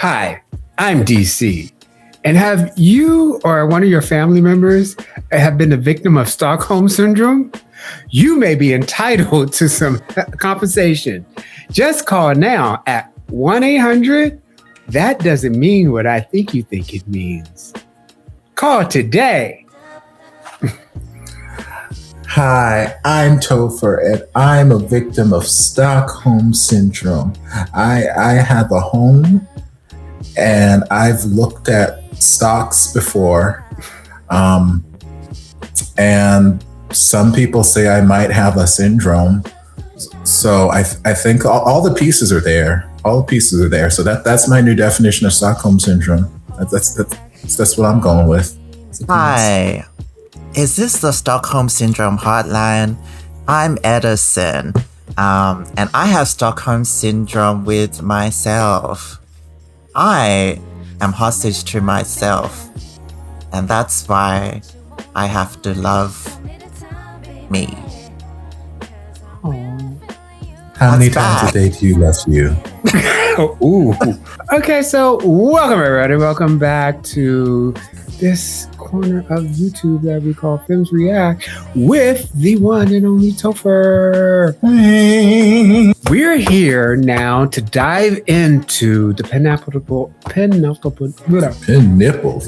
Hi, I'm DC. And have you or one of your family members have been a victim of Stockholm Syndrome? You may be entitled to some compensation. Just call now at 1-800. That doesn't mean what I think you think it means. Call today. Hi, I'm Topher, and I'm a victim of Stockholm Syndrome. I have a home, and I've looked at stocks before, and some people say I might have a syndrome. So I think all the pieces are there. All the pieces are there. So that's my new definition of Stockholm Syndrome. That's what I'm going with. Hi. Is this the Stockholm Syndrome hotline? I'm Edison, and I have Stockholm Syndrome with myself. I am hostage to myself, and that's why I have to love me. How many times a day do you love you? Ooh. Okay, so welcome everybody. Welcome back to this corner of YouTube that we call Femmes React with the one and only Topher. We're here now to dive into the penultimate,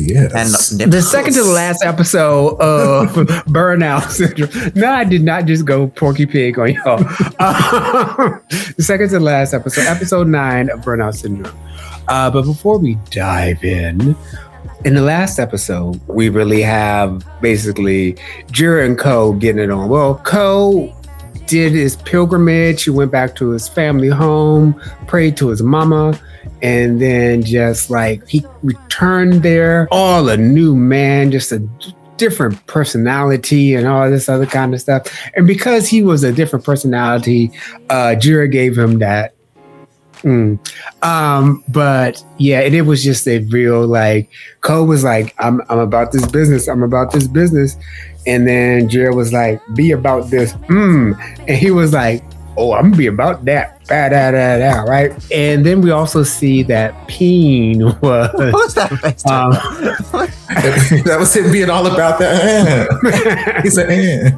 yes. The second to the last episode of Burnout Syndrome. No, I did not just go Porky Pig on y'all. The second to the last episode 9 of Burnout Syndrome. But before we dive in the last episode, we really have basically Jira and Ko getting it on. Well, Ko did his pilgrimage. He went back to his family home, prayed to his mama, and then just like he returned there, all a new man, just a different personality and all this other kind of stuff. And because he was a different personality, Jira gave him that. But yeah, and it was just a real like Ko was like, I'm about this business. I'm about this business. And then Jared was like, be about this. And he was like, oh, I'm gonna be about that. Right? And then we also see that Peen was What was that? That was him being all about that. He's like,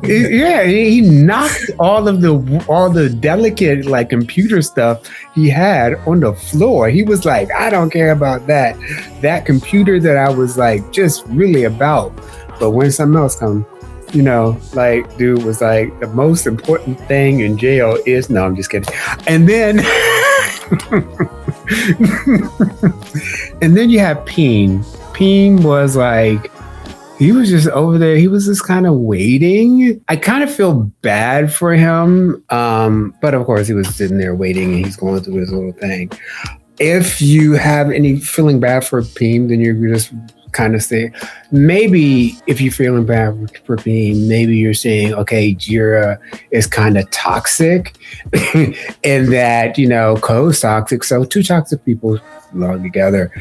yeah, he knocked all the delicate like computer stuff he had on the floor. He was like, I don't care about that computer that I was like just really about. But when something else comes, you know, like dude was like, the most important thing in jail is, no, I'm just kidding. And then and then you have Peen. Peen was like, he was just over there. He was just kind of waiting. I kind of feel bad for him. But of course he was sitting there waiting and he's going through his little thing. If you have any feeling bad for Peen, then you're just kind of say, maybe if you're feeling bad for Peen, maybe you're saying, okay, Jira is kind of toxic and that, you know, Ko's toxic. So two toxic people belong together.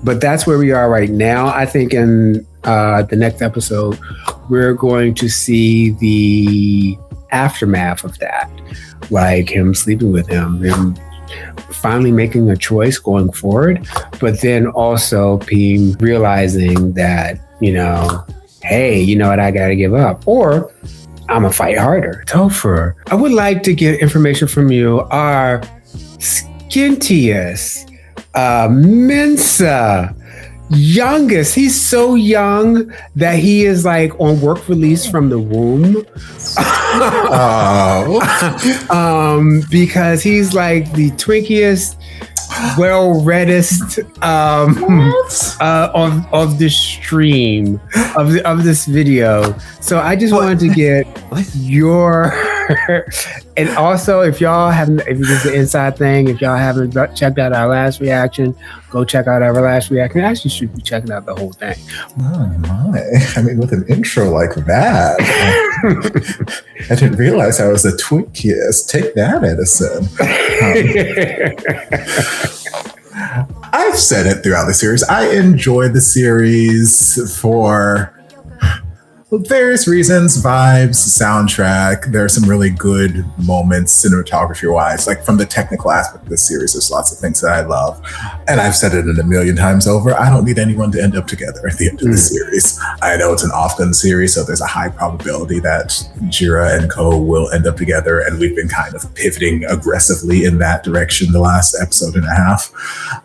But that's where we are right now. I think in the next episode, we're going to see the aftermath of that, like him sleeping with him finally making a choice going forward, but then also Peen realizing that, you know, hey, you know what, I gotta give up, or I'm gonna fight harder. Topher, I would like to get information from you. Our skintiest, Mensa, youngest. He's so young that he is like on work release from the womb. Because he's like the twinkiest, well-readest of the stream of this video. So I just wanted to get your and also if this is an inside thing, if y'all haven't checked out our last reaction, go check out our last reaction. Actually, you should be checking out the whole thing. Oh my! I mean, with an intro like that, I didn't realize I was a twinkiest. Take that, Edison. I've said it throughout the series. I enjoy the series for various reasons, vibes, soundtrack. There are some really good moments cinematography-wise. Like from the technical aspect of the series, there's lots of things that I love. And I've said it a million times over, I don't need anyone to end up together at the end of the series. I know it's an OffGun series, so there's a high probability that Jira and Ko will end up together, and we've been kind of pivoting aggressively in that direction the last episode and a half,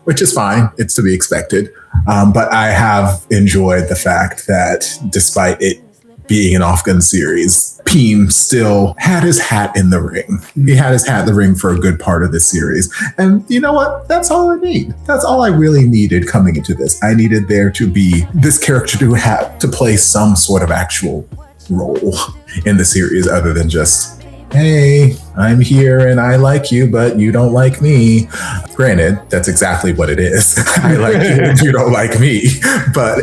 which is fine. It's to be expected. But I have enjoyed the fact that despite it being an OffGun series, Pim still had his hat in the ring. He had his hat in the ring for a good part of this series. And you know what? That's all I need. That's all I really needed coming into this. I needed there to be this character to have to play some sort of actual role in the series other than just, hey, I'm here and I like you, but you don't like me. Granted, that's exactly what it is. I like you and you don't like me. But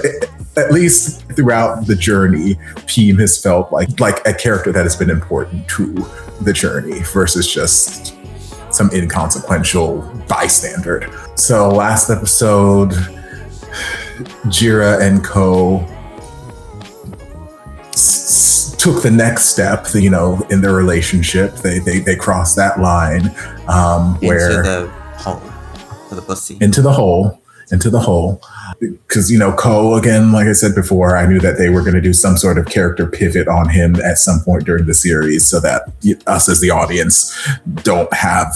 at least throughout the journey, Pim has felt like a character that has been important to the journey versus just some inconsequential bystander. So last episode, Jira and Ko took the next step, you know, in their relationship. They crossed that line where into the hole. Because, you know, Ko, again, like I said before, I knew that they were going to do some sort of character pivot on him at some point during the series so that us as the audience don't have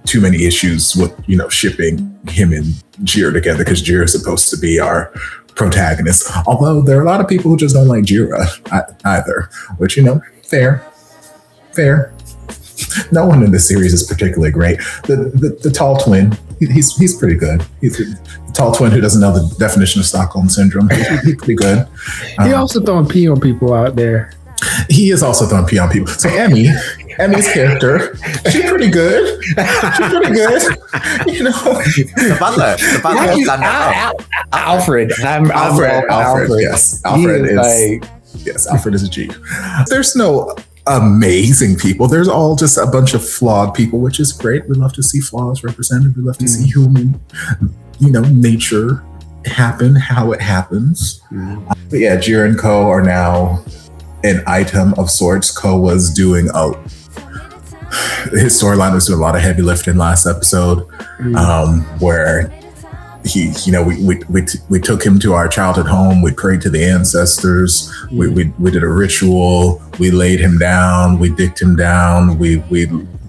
too many issues with, you know, shipping him and Jira together, because Jira is supposed to be our protagonist. Although there are a lot of people who just don't like Jira either, which, you know, fair. No one in this series is particularly great. The tall twin, he's pretty good. He's the tall twin who doesn't know the definition of Stockholm Syndrome. He's pretty good. He also throwing pee on people out there. He is also throwing pee on people. So Emmy's character, she's pretty good. You know, the butler. Alfred. Alfred. Yes, Alfred is a G. There's no amazing people. There's all just a bunch of flawed people, which is great. We love to see flaws represented. We love to see human, you know, nature happen, how it happens. But yeah, Jira and Ko are now an item of sorts. Ko was doing his storyline was doing a lot of heavy lifting last episode, where he, you know, we took him to our childhood home. We prayed to the ancestors. We did a ritual. We laid him down. We dicked him down. We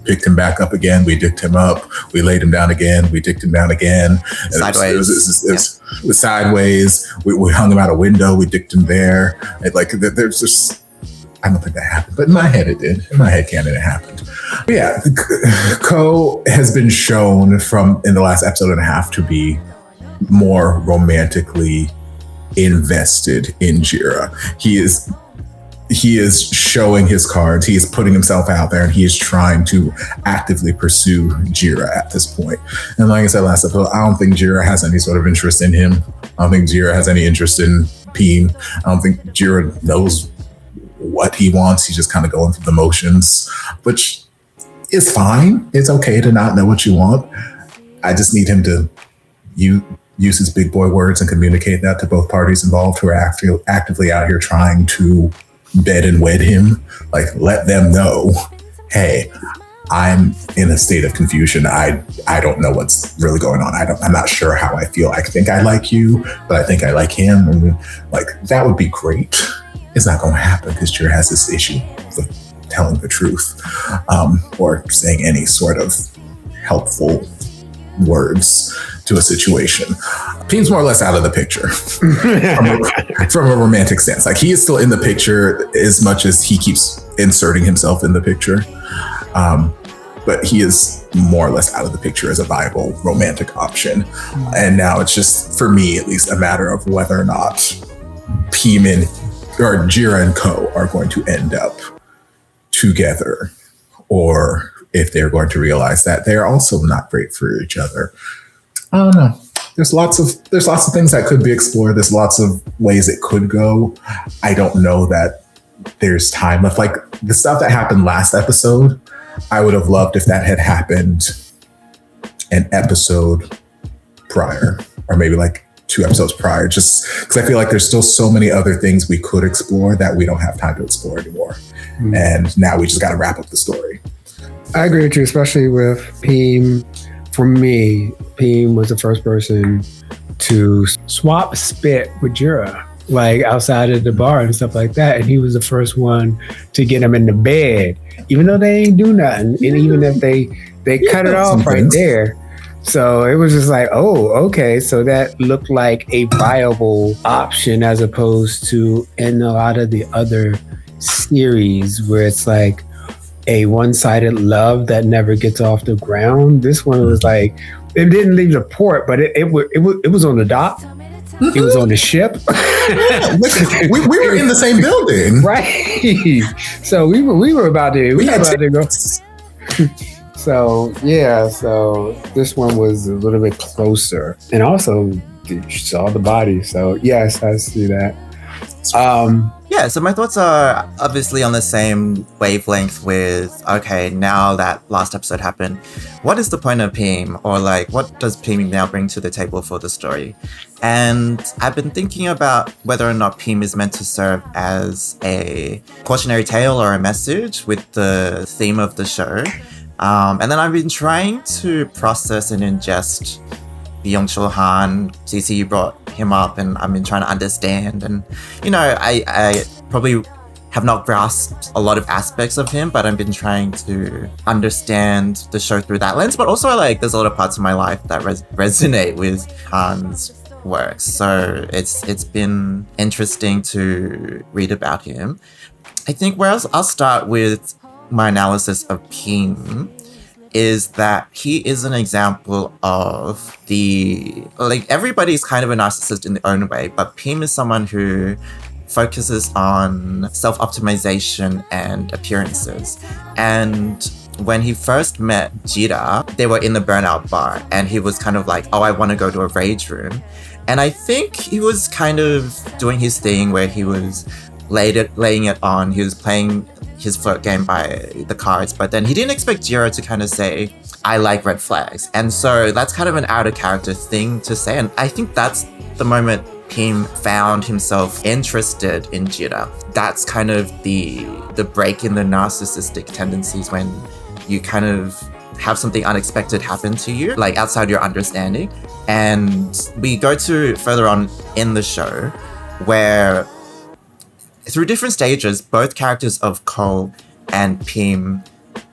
picked him back up again. We dicked him up. We laid him down again. We dicked him down again. Sideways. It was sideways. We hung him out a window. We dicked him there. There's just, I don't think that happened, but in my head it did. In my head canon, it happened. But yeah, Ko has been shown in the last episode and a half to be more romantically invested in Jira. He is showing his cards. He is putting himself out there, and he is trying to actively pursue Jira at this point. And like I said last episode, I don't think Jira has any sort of interest in him. I don't think Jira has any interest in Pim. I don't think Jira knows what he wants. He's just kind of going through the motions, which is fine. It's okay to not know what you want. I just need him to use his big boy words and communicate that to both parties involved who are actively out here trying to bed and wed him. Like, let them know, hey, I'm in a state of confusion. I don't know what's really going on. I'm not sure how I feel. I think I like you, but I think I like him. And like, that would be great. It's not going to happen because Jira has this issue with telling the truth, or saying any sort of helpful words to a situation. Pim's more or less out of the picture from a romantic sense. Like, he is still in the picture as much as he keeps inserting himself in the picture. But he is more or less out of the picture as a viable romantic option. And now it's just, for me at least, a matter of whether or not Pim or Jira and Ko are going to end up together, or if they're going to realize that they're also not great for each other. I don't know. There's lots of things that could be explored. There's lots of ways it could go. I don't know that there's time left. Like, the stuff that happened last episode, I would have loved if that had happened an episode prior, or maybe like 2 episodes prior, just because I feel like there's still so many other things we could explore that we don't have time to explore anymore. And now we just got to wrap up the story. I agree with you, especially with Pim. For me, Pim was the first person to swap spit with Jira, like outside of the bar and stuff like that. And he was the first one to get him in the bed, even though they ain't do nothing. And even if they cut it off right there. So it was just like, oh, okay. So that looked like a viable option as opposed to in a lot of the other series where it's like a one-sided love that never gets off the ground. This one was like, it didn't leave the port, but it was on the dock. It was on the ship. we were in the same building, right? So we were about to go. So yeah, so this one was a little bit closer, and also you saw the body. So yes, I see that. Yeah, so my thoughts are obviously on the same wavelength with, okay, now that last episode happened, what is the point of Pim? Or like, what does Pim now bring to the table for the story? And I've been thinking about whether or not Pim is meant to serve as a cautionary tale or a message with the theme of the show. And then I've been trying to process and ingest Byung-Chul Han. CC, you brought him up, and I've been trying to understand. And, you know, I probably have not grasped a lot of aspects of him, but I've been trying to understand the show through that lens. But also, like, there's a lot of parts of my life that resonate with Han's works. So it's been interesting to read about him. I think where I'll start with my analysis of Pim is that he is an example of everybody's kind of a narcissist in their own way, but Pim is someone who focuses on self-optimization and appearances. And when he first met Jira, they were in the Burnout bar, and he was kind of like, oh, I want to go to a rage room. And I think he was kind of doing his thing where he was laying it on, he was playing his flirt game by the cards, but then he didn't expect Jira to kind of say, I like red flags. And so that's kind of an out of character thing to say. And I think that's the moment Pim found himself interested in Jira. That's kind of the break in the narcissistic tendencies, when you kind of have something unexpected happen to you, like outside your understanding. And we go to further on in the show where through different stages, both characters of Ko and Pim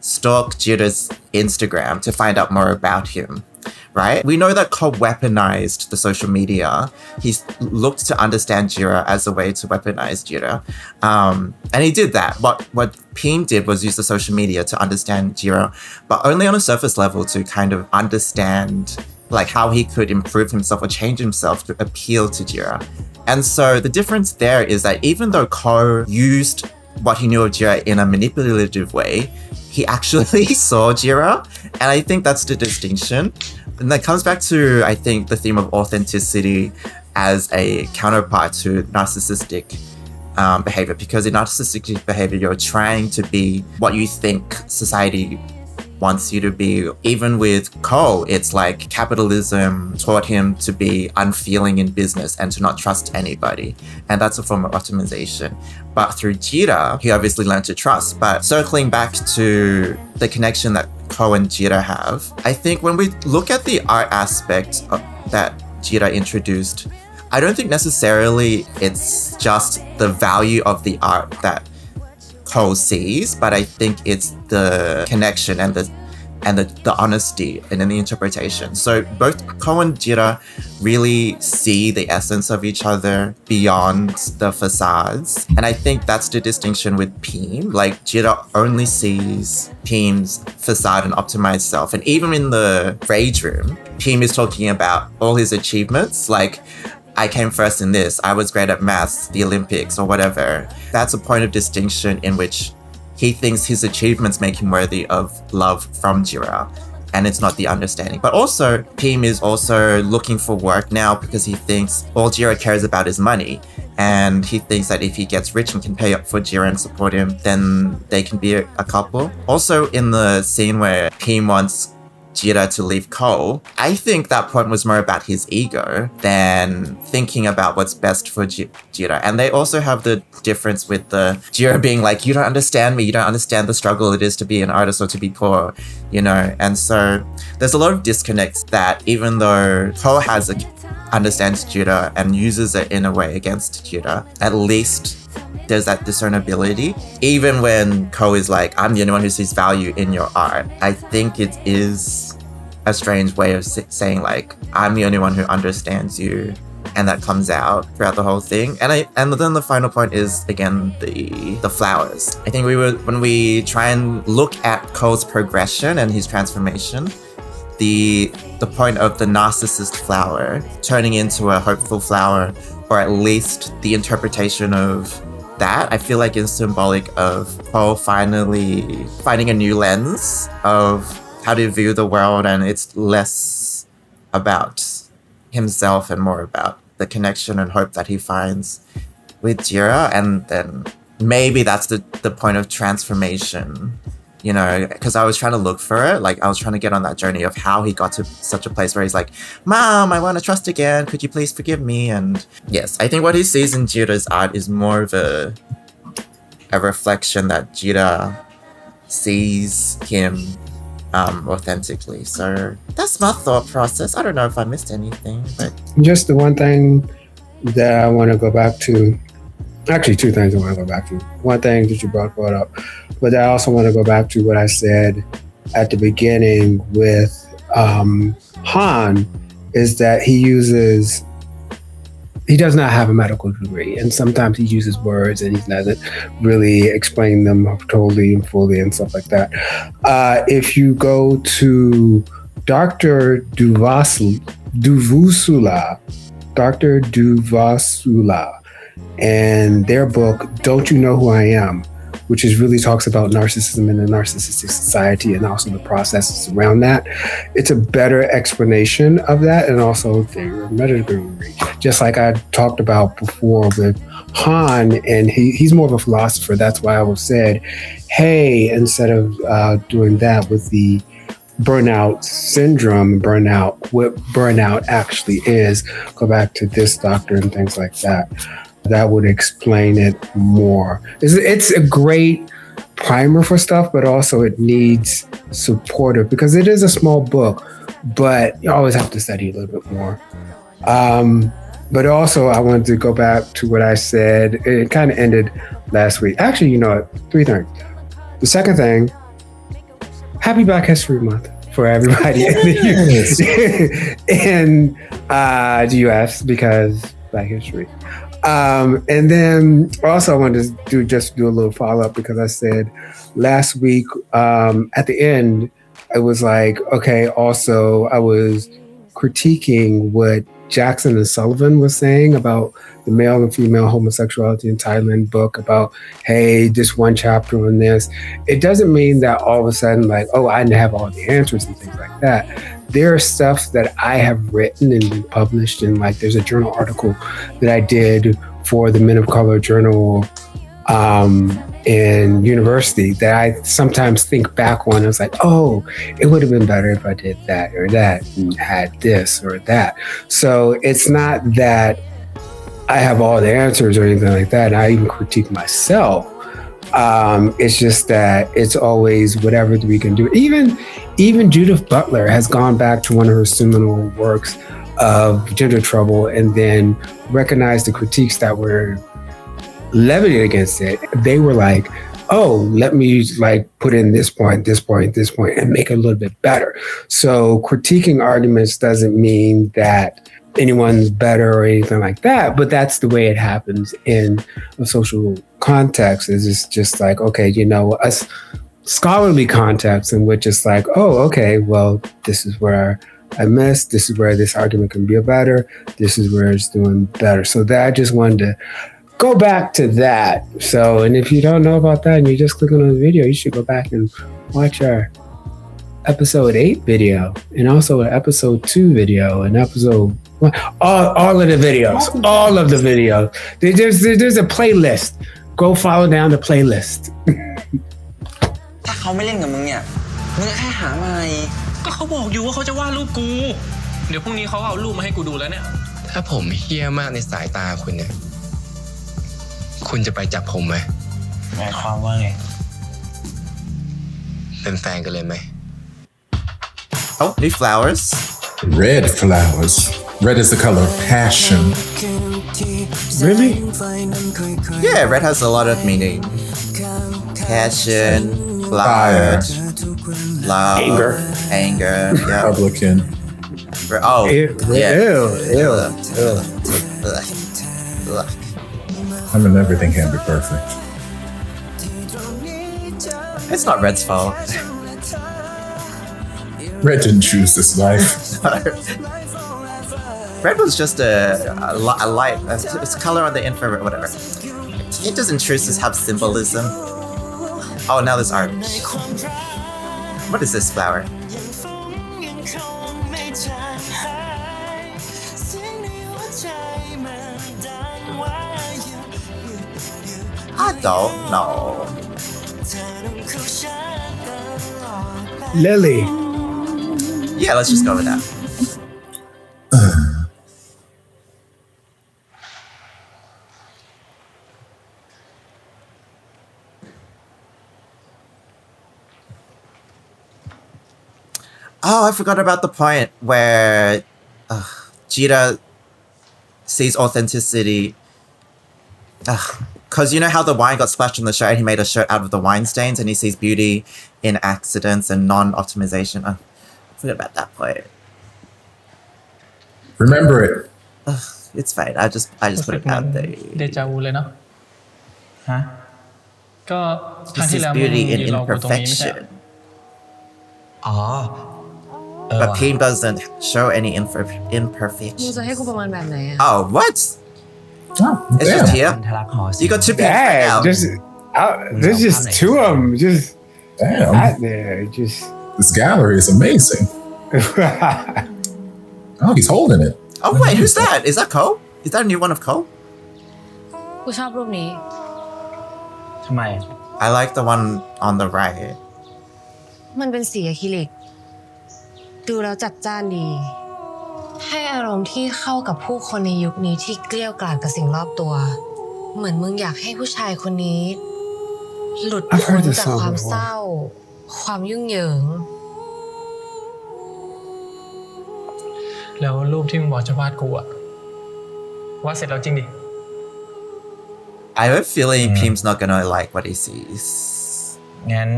stalk Jira's Instagram to find out more about him, right? We know that Ko weaponized the social media. He's looked to understand Jira as a way to weaponize Jira. And he did that. But what Pim did was use the social media to understand Jira, but only on a surface level, to kind of understand like how he could improve himself or change himself to appeal to Jira. And so the difference there is that even though Ko used what he knew of Jira in a manipulative way, he actually saw Jira. And I think that's the distinction. And that comes back to, I think, the theme of authenticity as a counterpart to narcissistic behavior. Because in narcissistic behavior, you're trying to be what you think society wants you to be. Even with Ko, it's like capitalism taught him to be unfeeling in business and to not trust anybody. And that's a form of optimization. But through Jira, he obviously learned to trust. But circling back to the connection that Ko and Jira have, I think when we look at the art aspect that Jira introduced, I don't think necessarily it's just the value of the art that Ko sees, but I think it's the connection and the honesty and then the interpretation. So both Ko and Jira really see the essence of each other beyond the facades. And I think that's the distinction with Pim. Like, Jira only sees Pim's facade and optimized self. And even in the rage room, Pim is talking about all his achievements, like, I came first in this, I was great at maths, the Olympics, or whatever. That's a point of distinction in which he thinks his achievements make him worthy of love from Jira, and it's not the understanding. But also, Pim is also looking for work now because he thinks all Jira cares about is money, and he thinks that if he gets rich and can pay up for Jira and support him, then they can be a couple. Also, in the scene where Pim wants Jira to leave Cole, I think that point was more about his ego than thinking about what's best for Jira. And they also have the difference with the Jira being like, you don't understand me, you don't understand the struggle it is to be an artist or to be poor, you know? And so there's a lot of disconnects that even though Cole understands Jira and uses it in a way against Jira, at least there's that discernibility. Even when Ko is like, I'm the only one who sees value in your art, I think it is a strange way of saying like, I'm the only one who understands you, and that comes out throughout the whole thing. And then the final point is again the flowers. I think when we try and look at Ko's progression and his transformation, the point of the narcissist flower turning into a hopeful flower, or at least the interpretation of that, I feel like is symbolic of Paul finally finding a new lens of how to view the world, and it's less about himself and more about the connection and hope that he finds with Jira. And then maybe that's the point of transformation, you know, because I was trying to look for it. Like I was trying to get on that journey of how he got to such a place where he's like, Mom, I want to trust again. Could you please forgive me? And yes, I think what he sees in Jira's art is more of a reflection that Jira sees him authentically. So that's my thought process. I don't know if I missed anything, but just the one thing that I want to go back to. Actually, two things I want to go back to. One thing that you brought up, but I also want to go back to what I said at the beginning with Han, is that he does not have a medical degree, and sometimes he uses words and he doesn't really explain them totally and fully and stuff like that. If you go to Dr. Duvusula, and their book, Don't You Know Who I Am, which really talks about narcissism in a narcissistic society and also the processes around that. It's a better explanation of that, and also the medical degree. Just like I talked about before with Han, and he's more of a philosopher. That's why I said, hey, instead of doing that with the Burnout Syndrome, what burnout actually is, go back to this doctor and things like that. That would explain it more. It's a great primer for stuff, but also it needs supportive because it is a small book, but you always have to study a little bit more. But also I wanted to go back to what I said. It kind of ended last week. Actually, you know what? 3 things. The second thing, happy Black History Month for everybody in the US because Black History. And then also I wanted to do a little follow-up because I said last week at the end, I was like, okay, also I was critiquing what Jackson and Sullivan was saying about the male and female homosexuality in Thailand book about, hey, this one chapter on this. It doesn't mean that all of a sudden like, oh, I didn't have all the answers and things like that. There are stuff that I have written and published, and like there's a journal article that I did for the Men of Color Journal in university that I sometimes think back on. I was like, oh, it would have been better if I did that or that and had this or that. So it's not that I have all the answers or anything like that. I even critique myself. It's just that it's always whatever we can do. Even Judith Butler has gone back to one of her seminal works of gender trouble and then recognized the critiques that were levied against it. They were like, oh, let me like put in this point, and make it a little bit better. So critiquing arguments doesn't mean that anyone's better or anything like that, but that's the way it happens in a social context. It's just like, okay, you know, us scholarly context in which it's like, oh, okay, well, this is where I missed, this is where this argument can be better, this is where it's doing better. So that I just wanted to go back to that. So, and if you don't know about that and you're just clicking on the video, you should go back and watch our episode 8 video and also an episode 2 video and episode 1. All of the videos. There's a playlist. Go follow down the playlist. ถ้าเขาไม่เล่นกับมึงเนี่ยมึงก็แค่หาใหม่ ก็เขาบอกอยู่ว่าเขาจะวาดรูปกูเดี๋ยวพรุ่งนี้เขาเอารูปมาให้กูดูแล้วเนี่ยถ้าผมเฮี้ยมากในสายตาคุณเนี่ยคุณจะไปจับผมไหมหมายความว่าไงเป็นแฟนกันเลยไหม Oh, new flowers. Red flowers. Red is the color of passion. Really? Yeah, red has a lot of meaning. Passion, blood, love, anger. Yeah. Republican. Oh, yeah. Ew. I mean, everything can be perfect. It's not Red's fault. Red didn't choose this life. Red was just a light. It's color on the infrared, whatever. It doesn't choose to have symbolism. Oh, now there's art. What is this flower? I don't know. Lily. Yeah, let's just go with that. Oh, I forgot about the point where Jita sees authenticity. Because you know how the wine got splashed on the shirt and he made a shirt out of the wine stains and he sees beauty in accidents and non-optimization. I forgot about that point. Remember it. It's fine. I just put it out there. เดจาวูเลยเนาะฮะก็ครั้ง This ที่ is แล้วมึง beauty in ยืนรอกูตรงนี้ไม่ใช่ imperfection. อ๋อ But Pim doesn't show any มึง imperfection. จะให้กูประมาณแบบไหนอะ Oh, what? Oh, It's just damn. here? You got two pins right now. There's just two of them just Damn. out there. Just This gallery is amazing. Oh, he's holding it. Oh, wait, who's that? Is that Cole? Is that a new one of Cole? กูชอบรูปนี้ ทำไม I like the one on the right. มันเป็นสีอะคริลิก ดูแล้วจัดจ้านดี ให้อารมณ์ที่เข้ากับผู้คนในยุคนี้ที่เกลี้ยวกล่อมกับสิ่งรอบตัว เหมือนมึงอยากให้ผู้ชายคนนี้ หลุดพ้นจากความเศร้า ความยุ่งเหยิง แล้วรูปที่มึงบอกจะวาดกูอะวาดเสร็จแล้วจริงดิ I have a feeling Pim's not gonna like what he sees. งั้น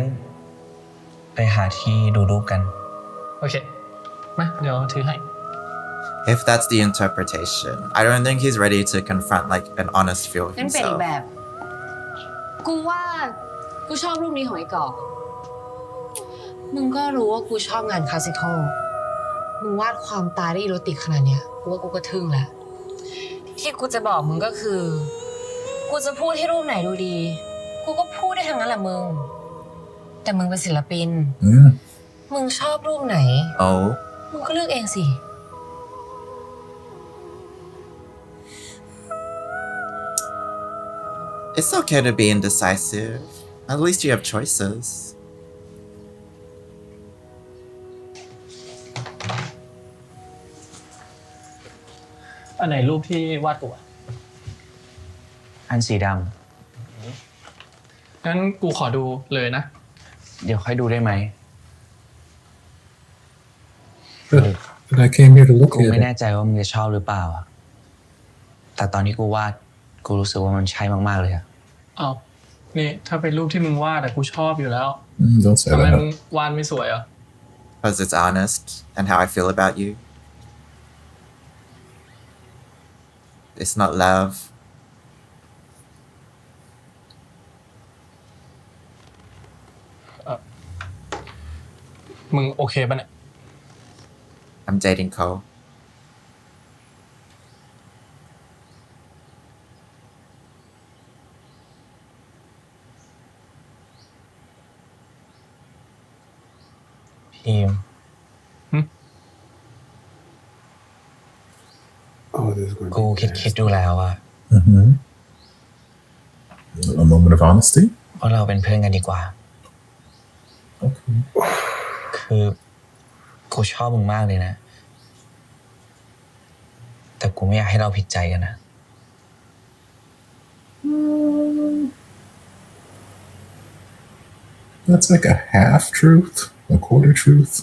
ไปหาที่ดูรูปกัน โอเค มาเดี๋ยวถือให้ If that's the interpretation, I don't think he's ready to confront like an honest feel of นั่นเป็นอีก himself. แบบ กูว่ากูชอบรูปนี้ของไอ้กอกมึงก็รู้ว่ากูชอบงานคลาสสิคอลมึงวาดความตายได้อีโรติกขนาดเนี้ยกูว่ากูก็ทึ่งแหละ ที่กูจะบอกมึงก็คือ กูจะพูดให้รูปไหนดูดี กูก็พูดได้ทั้งนั้นแหละมึง แต่มึงเป็นศิลปิน Mm. มึงชอบรูปไหน Oh, มึงก็เลือกเองสิ it's okay to be indecisive. At least you have choices. อันไหนรูปที่วาดกูอะ อันสีด งั้นกูขอดูเลยนะ ำเดี๋ยวค่อยดูได้ไหม But I came here to look กู at ไม่ it. แน่ใจว่ามึงจะชอบหรือเปล่าอะแต่ตอนที่กูวาดกูรู้สึกว่ามันใช่มากๆเลยอะ เอานี่ถ้าเป็นรูปที่มึงวาดอะกูชอบอยู่แล้ว Don't say ทำไมมึง that. วาดไม่สวยอ่ะ Because it's honest and how I feel about you. It's not love. มึงโอเคป่ะเนี่ย I'm dating Cole. พีม oh, this is going กู to คิดดูแล้วอะ Mm-hmm. A moment of honesty. เพราะเราเป็นเพื่อนกันดีกว่า Okay. คือ กูชอบมึงมากเลยนะแต่กูไม่อยากให้เราผิดใจกันนะ That's like a half truth, a quarter truth.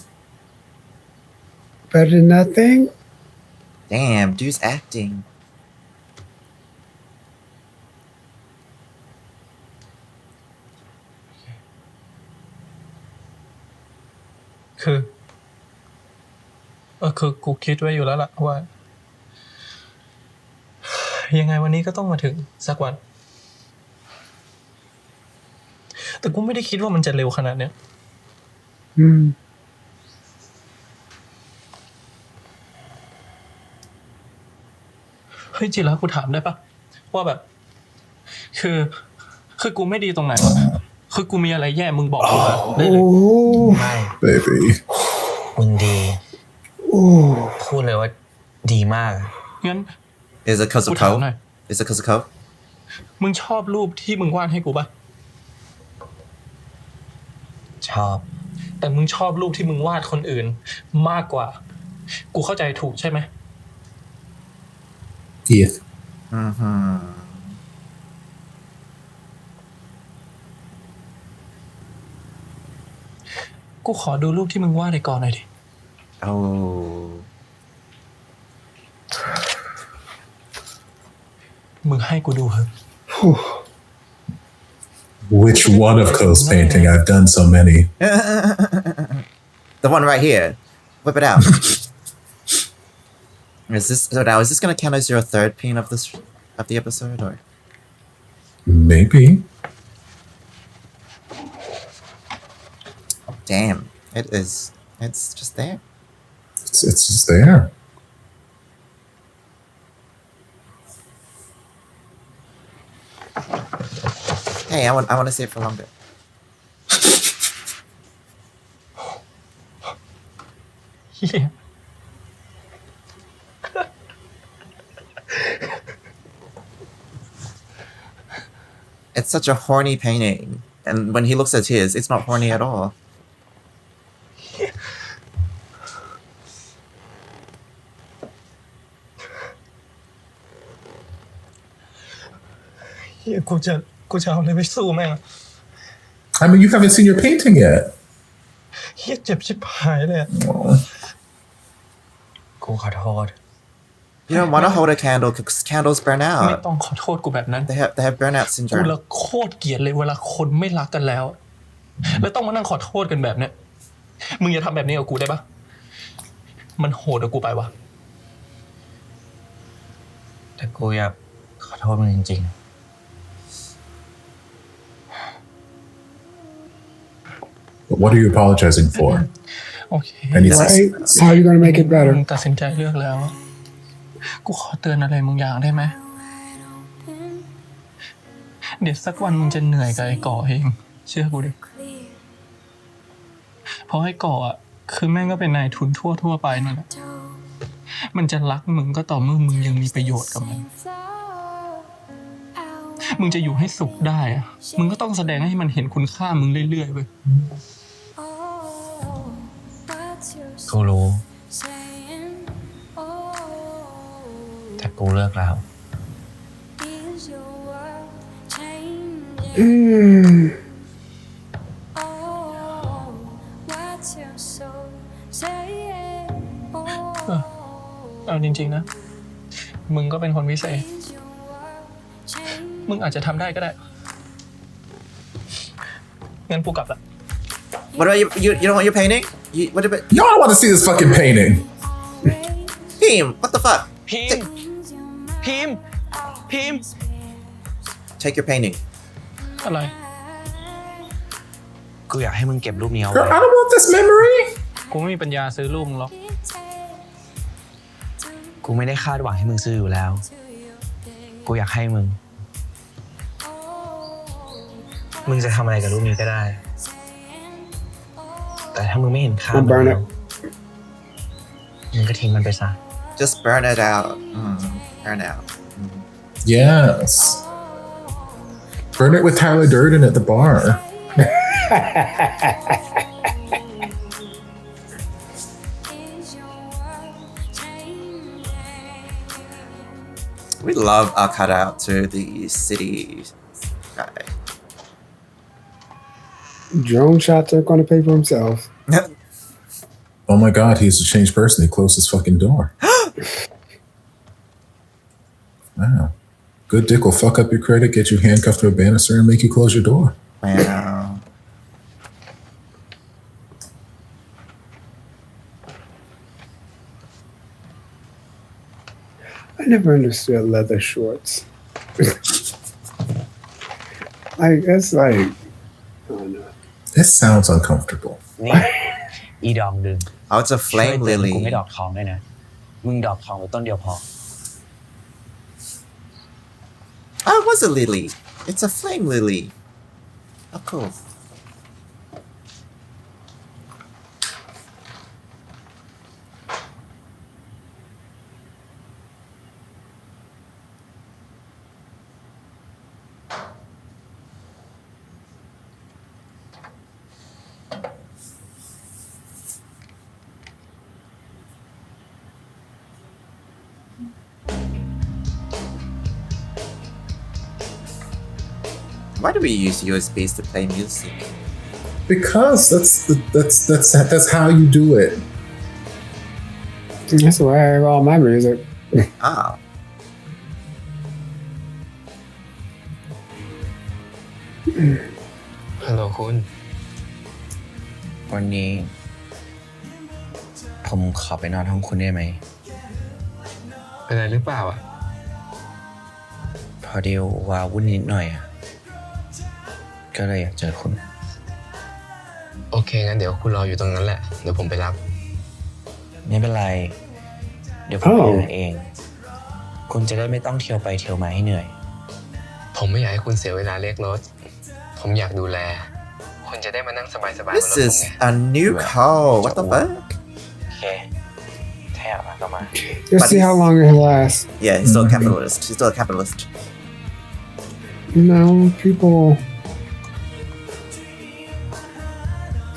Better than nothing. Damn, dude's acting. คือกูคิดไว้อยู่แล้วล่ะว่า ยังไงวันนี้ก็ต้องมาถึงสักวัน แต่กูไม่ได้คิดว่ามันจะเร็วขนาดเนี้ย เฮ้ยจิระกูถามได้ปะว่าแบบ คือกูไม่ดีตรงไหนวะคือกูมีอะไรแย่มึงบอกกูมาได้เลย ไม่ Baby. มึงดีพูดเลยว่าดีมาก งั้น Is it cause of กูถาม Coke? หน่อย Is it cause of Coke? มึงชอบรูปที่มึงวาดให้กูปะ ชอบ แต่มึงชอบรูปที่มึงวาดคนอื่นมากกว่า กูเข้าใจถูกใช่ไหม Yes. Mm-hmm. กูขอดูรูปที่มึงวาดในก่อนหน่อยดิ Oh. มึงให้กูดูเถอะ Which one of Co's painting? I've done so many. The one right here. Whip it out. Is this gonna count as your third paint of the episode, or? Maybe. Damn, it is. It's just there. It's just there. Hey, I want to see it for longer. Yeah. It's such a horny painting, and when he looks at his, it's not horny at all. Yeah, กูจะเอาอะไรไปสู้แม่ง I mean, you haven't seen your painting yet. เฮียเจ็บชิบหายเลยอะ กูขอโทษ You don't want to hold a candle because candles burn ไม่ out. ต้องขอโทษกูแบบนั้น They have burnout กู syndrome. ละโคตรเกลียดเลยเวลาคนไม่รักกันแล้ว แล้วต้องมานั่งขอโทษกันแบบเนี้ยมึงอย่าทำแบบนี้กับกูได้ปะมันโหดกับกูไปวะ แต่กูอยากขอโทษมึงจริง But what are you apologizing for? โอเค Anything? Right? How are you gonna make it มึ better? งตัดสินใจเลือกแล้ว กูขอเตือนอะไรมึงอย่างได้ไหม เดี๋ยวสักวันมึงจะเหนื่อยกับไอ้ก่อเอง เชื่อกูดิ เพราะไอ้ก่ออ่ะคือแม่งก็เป็นนายทุนทั่วไปนั่นแหละ มันจะรักมึงก็ต่อเมื่อมึงยังมีประโยชน์กับมัน มึงจะอยู่ให้สุขได้อ่ะ มึงก็ต้องแสดงให้มันเห็นคุณค่ามึงเรื่อยๆเว้ย ๆ กูรู้ แต่กูเลิกแล้ว เอาจริงๆนะ มึงก็เป็นคนพิเศษ มึงอาจจะทำได้ก็ได้ งั้นกูกลับละ What about you don't want your painting? What about Y'all want to see this fucking painting. him? What the fuck? พิมพ์ Take your painting. อะไร กูอยากให้มึงเก็บรูปนี้เอา Girl, ไว้ I don't want this memory. กูไม่มีปัญญาซื้อรูปมึงหรอก กูไม่ได้คาดหวังให้มึงซื้ออยู่แล้ว กูอยากให้มึง มึงจะทำอะไรกับรูปนี้ก็ได้ แต่ถ้ามึงไม่เห็นค่า We'll burn it. มึงก็ทิ้งมันไปซะ Just burn it out. Burn out. Yes. Burn it with Tyler Durden at the bar. We love our cut out to the city guy. Drone shot took on to pay for himself. Oh my god, he's a changed person. He closed his fucking door. Wow. Good dick will fuck up your credit, get you handcuffed to a banister, and make you close your door. Wow. I never understood leather shorts. Like that's like I don't know. It sounds uncomfortable. นี่ อีดอกดึง Oh, it's a ช่วย flame เตือนกู lily. ไม่ดอกทองด้วยนะ มึงดอกทองไปต้นเดียวพอ Oh, it was a lily. It's a flame lily. Oh, cool. Why do we use USBs to play music? Because that's how you do it. That's where I have all my music. Ah. ฮัลโหลคุณ วันนี้ ผมขอไปนอนห้องคุณได้ไหม เป็นอะไรหรือเปล่าอ่ะ พอดีว่าวุ่นนิดหน่อยอะก็เลยอยากเจอคุณ โอเคงั้นเดี๋ยวคุณรออยู่ตรงนั้นแหละ เดี๋ยวผมไปรับ ไม่เป็นไร เดี๋ยวผมไปหาเอง คุณจะได้ไม่ต้องเที่ยวไปเที่ยวมาให้เหนื่อย ผมไม่อยากให้คุณเสียเวลาเรียกรถ ผมอยากดูแล คุณจะได้มานั่งสบายๆบนรถ This ผม is ไง a new call. What the fuck? โอเคถ้าอยากมาก็มา Let's see how long it lasts. Yeah, he's still a capitalist. He's still a capitalist. You know, people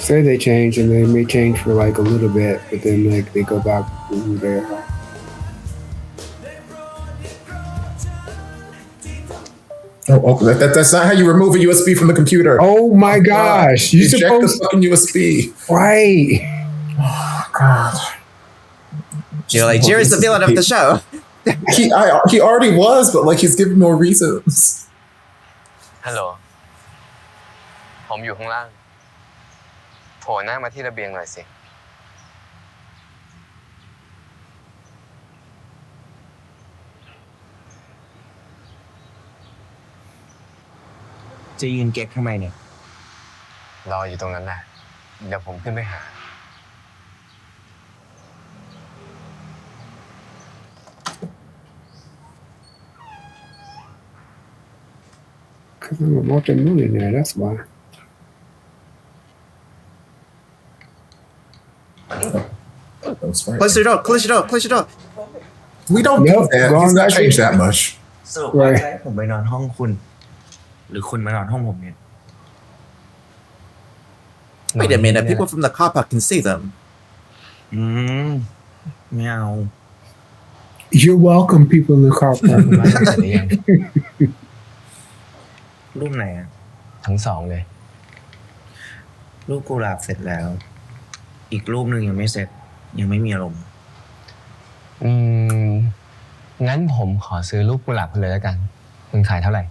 say they change and they may change for like a little bit, but then like they go back to who they are. Oh, that's not how you remove a USB from the computer. Oh my gosh! You Eject the supposed fucking USB. right? Oh god. You're like, Jerry's the villain of the show. He already was, but like he's giving more reasons. ฮัลโหล ผมอยู่ข้างล่างโผล่หน้ามาที่ระเบียงหน่อยสิ จะยืนเก๊กทำไมเนี่ย รออยู่ตรงนั้นแหละ เดี๋ยวผมขึ้นไปหา Because I'm a multi-millionaire. That's why. That was fine. Close your door. Close your door. Close your door. We don't do Nope, that. wrong He's not guy. changed that much. สรุปว่าจะให้ผมไปนอนห้องคุณ หรือคุณมานอนห้องผมเนี่ย Wait a minute. People from the car park can see them. ไม่เอา You're welcome, people in the car park. มาเสร็จหรือยัง รูปไหนอะ ทั้งสองเลย รูปกุหลาบเสร็จแล้ว อีกรูปหนึ่งยังไม่เสร็จ ยังไม่มีอารมณ์ งั้นผมขอซื้อรูปกุหลาบคุณเลยแล้วกัน คุณขายเท่าไหร่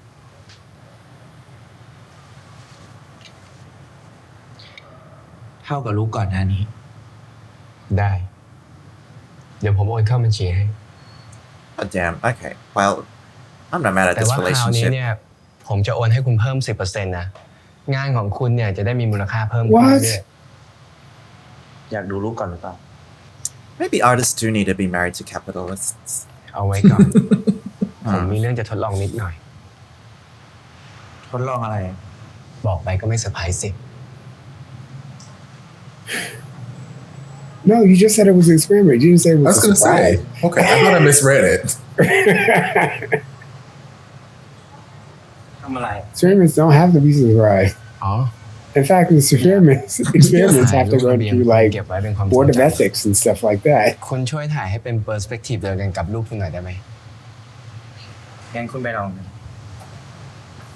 เท่ากับรูปก่อนหน้านี้ ได้ เดี๋ยวผมโอนเข้าบัญชีให้ Oh, damn. Okay. Well, I'm not mad at แต่ this ว่าคราวนี้ relationship. เนี่ย ผมจะโอนให้คุณเพิ่ม 10% นะ งานของคุณเนี่ยจะได้มีมูลค่าเพิ่มขึ้น What? เรื่อย อยากดูรูปก่อนหรือเปล่า Maybe artists do need to be married to capitalists. ๆเอาไว้ก่อน ผมมีเรื่องจะทดลองนิดหน่อย ทดลองอะไร บอกไปก็ไม่เซอร์ไพรส์สิ No, you just said it was an experiment. You didn't say it I was was a gonna surprise. say. Okay, I thought I misread it. ทำอะไร Experiments don't have to be surprise. อ๋อ In fact, experiments have to run through like เก็บไว้เป็นความ board of ทรงจำ ethics and stuff like that. คุณช่วยถ่ายให้เป็นเปอร์สเปกทีฟเดียวกันกับรูปคุณหน่อยได้ไหม งั้นคุณไปลอง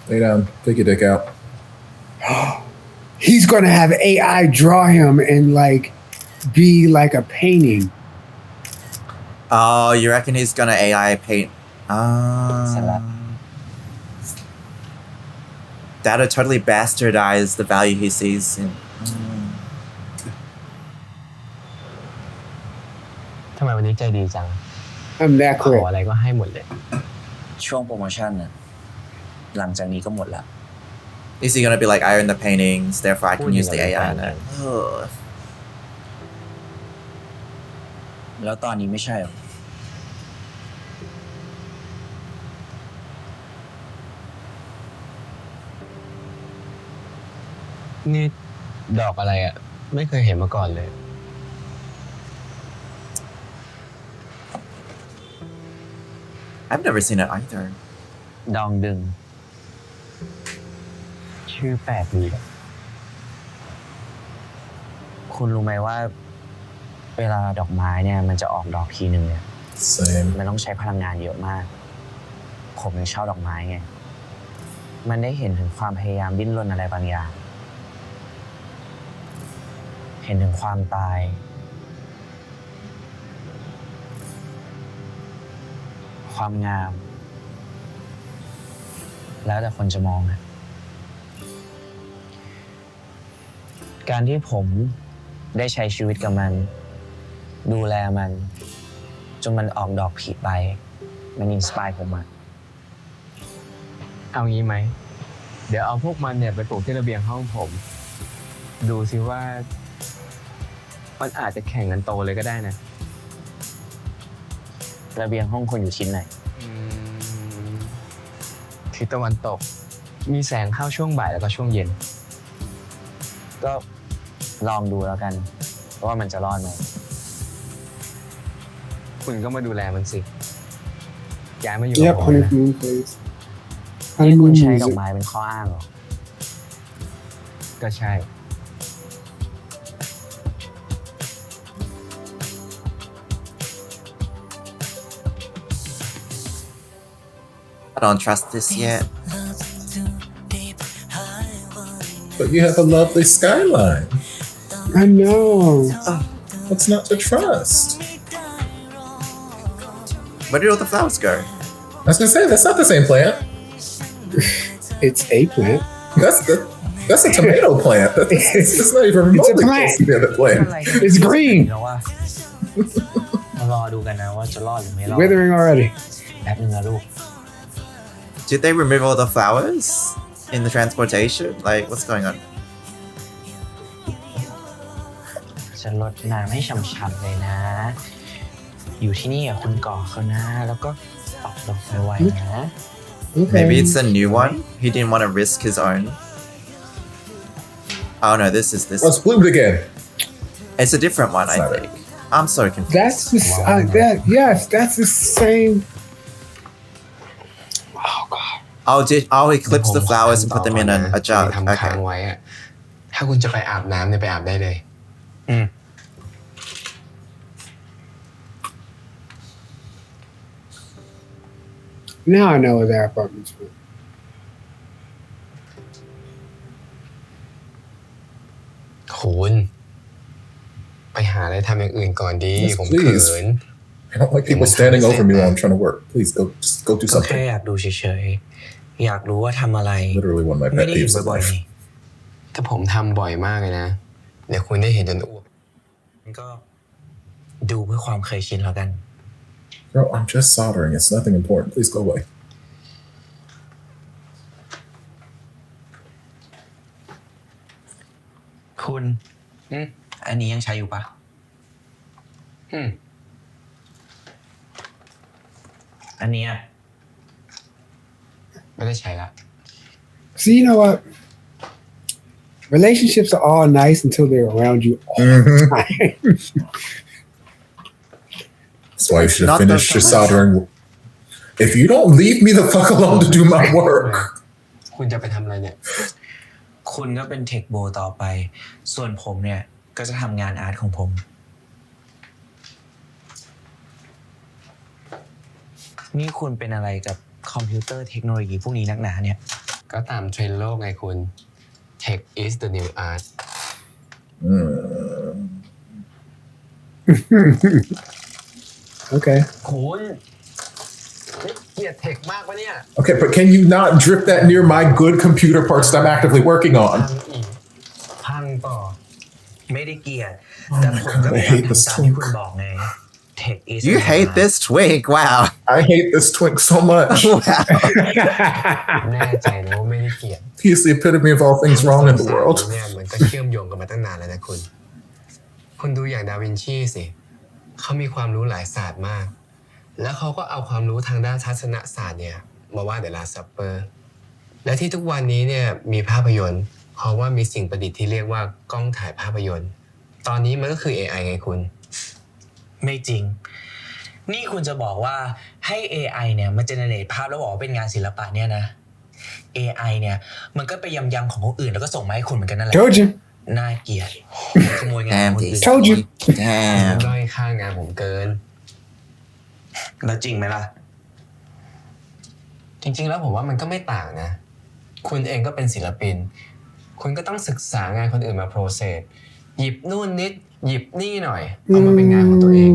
Lay down. Take your dick out. He's gonna have AI draw him and like be like a painting. Oh, you reckon he's gonna AI paint? That'll totally bastardize the value he sees in. ทำไมวันนี้ใจดีจัง I'm that ขอ cool. อะไรก็ให้หมดเลย ช่วงโปรโมชั่นน่ะหลังจากนี้ก็หมดละ Is he gonna be like, I own the paintings, therefore I can use the AI? Ugh. แล้วตอนนี้ไม่ใช่หรอ นี่ดอกอะไรอ่ะ ไม่เคยเห็นมาก่อนเลย I've never seen it either. ดองดึง ชื่อแปลกดีคุณรู้ไหมว่า เวลาดอกไม้เนี่ย มันจะออกดอกทีหนึ่งเนี่ย Same. มันต้องใช้พลังงานเยอะมาก ผมยังชอบดอกไม้ไง มันได้เห็นถึงความพยายามดิ้นรนอะไรบางอย่าง เห็นถึงความตาย ความงาม แล้วแต่คนจะมองนะการที่ผมได้ใช้ชีวิตกับมัน ดูแลมัน จนมันออกดอกผลิใบ มันอินสปายผมอะเอางี้ไหม เดี๋ยวเอาพวกมันเนี่ยไปปลูกที่ระเบียงห้องผม ดูซิว่า มันอาจจะแข่งกันโตเลยก็ได้นะ ระเบียงห้องคนอยู่ชิ้นไหนทิศตะวันตก มีแสงเข้าช่วงบ่ายแล้วก็ช่วงเย็น ก็ลองดูแล้วกันว่ามันจะรอดไหม คุณก็มาดูแลมันสิ ย้ายมาอยู่กับ Yep, ผมนะ honeymoon place. นี่คุณ Honeymoon ใช้ดอก music. ไม้เป็นข้ออ้างเหรอ ก็ใช่ I don't trust this yet. But you have a lovely skyline. I know. What's not to trust? Where did all the flowers go? I was gonna say that's not the same plant. It's a plant. That's a tomato plant. It's not even It's a remotely plant. close to the other plant. It's green. แล้วว่ามารอดูกันนะว่าจะรอดหรือไม่รอด Withering already. แป๊บนึงนะลูก Did they remove all the flowers in the transportation? Like, what's going on? จะลดน้ำให้ฉ่ำๆเลยนะ อยู่ที่นี่กับคุณก่อเขานะ แล้วก็ออกดอกไวๆนะ Okay. Maybe it's a new one. He didn't want to risk his own. Oh no, this is this. Oh, it's bloomed again. It's a different one, I Sorry. think. I'm so confused. That's the that's the same. Oh god. I'll eclipse the flowers and put them in a jar. ทำค้าง Okay. ไว้อะถ้าคุณจะไปอาบน้ำเนี่ยไปอาบได้เลย Now I know where their apartment's from. คุณไปหาอะไรทำอย่างอื่นก่อนดี Yes, ผม please. เขิน I don't like people standing over me while I'm trying to work. Please go do ก็แค่ something. อยากดูเฉยๆ อยากรู้ว่าทำอะไร Literally one of my ไม่ pet ได้เห็น peeves in บ่อย life. ๆนี่ ถ้าผมทำบ่อยมากเลยนะ เดี๋ยวคุณได้เห็นจนอ้วก มันก็ดูเพื่อความเคยชินแล้วกัน Girl, I'm just soldering. It's nothing important. Please go away. คุณ อืม อันนี้ยังใช้อยู่ปะ อันนี้อะ ไม่ได้ใช้ละ See, you know what? Relationships are all nice until they're around you all the time. That's why you should have Not finished your the- soldering. If you don't leave me the fuck alone to do my work. คุณจะไปทำอะไรเนี่ย คุณก็เป็นเทคโบต่อไป ส่วนผมเนี่ย ก็จะทำงานอาร์ตของผม นี่คุณเป็นอะไรกับ คอมพิวเตอร์เทคโนโลยีพวกนี้นักหนาเนี่ย ก็ตามเทรนด์โลกไงคุณ Tech is the new art Okay. คุณเกลียดเทคมากปะเนี่ย Okay, but can you not drip that near my good computer parts that I'm actively working พั on? งอีกพังต่อ ไม่ได้เกลียด แต่ผมก็พยายามทำตามที่คุณบอกไง Tech is You hate this twig. Wow. I hate this twink so much. แน่ใจนะว่าไม่ได้เกลียด He's the epitome of all things wrong in the world. เนี่ยมันก็เชื่อมโยงกันมาตั้งนานแล้วนะคุณ คุณดูอย่างดาวินชีสิ เขามีความรู้หลายศาสตร์มาก แล้วเขาก็เอาความรู้ทางด้านทัศนศาสตร์เนี่ยมาวาด The Last Supper และที่ทุกวันนี้เนี่ยมีภาพยนตร์ เพราะว่ามีสิ่งประดิษฐ์ที่เรียกว่ากล้องถ่ายภาพยนตร์ ตอนนี้มันก็คือ AI ไงคุณ ไม่จริง นี่คุณจะบอกว่าให้ AI เนี่ยมันเจเนเรตภาพแล้วบอกว่าเป็นงานศิลปะเนี่ยนะ AI เนี่ยมันก็ไปยำของคนอื่นแล้วก็ส่งมาให้คุณเหมือนกันนั่นแหละ Told you. น่าเกลียดขโมยงาน Damn คน these. อื่น Told you. Damn. ด้อยค่างานผมเกิน แล้วจริงไหมล่ะ จริงๆ แล้วผมว่ามันก็ไม่ต่างนะ คุณเองก็เป็นศิลปิน คุณก็ต้องศึกษางานคนอื่นมาโปรเซส หยิบนู่นนิด หยิบนี่หน่อย เอามาเป็นงานของตัวเอง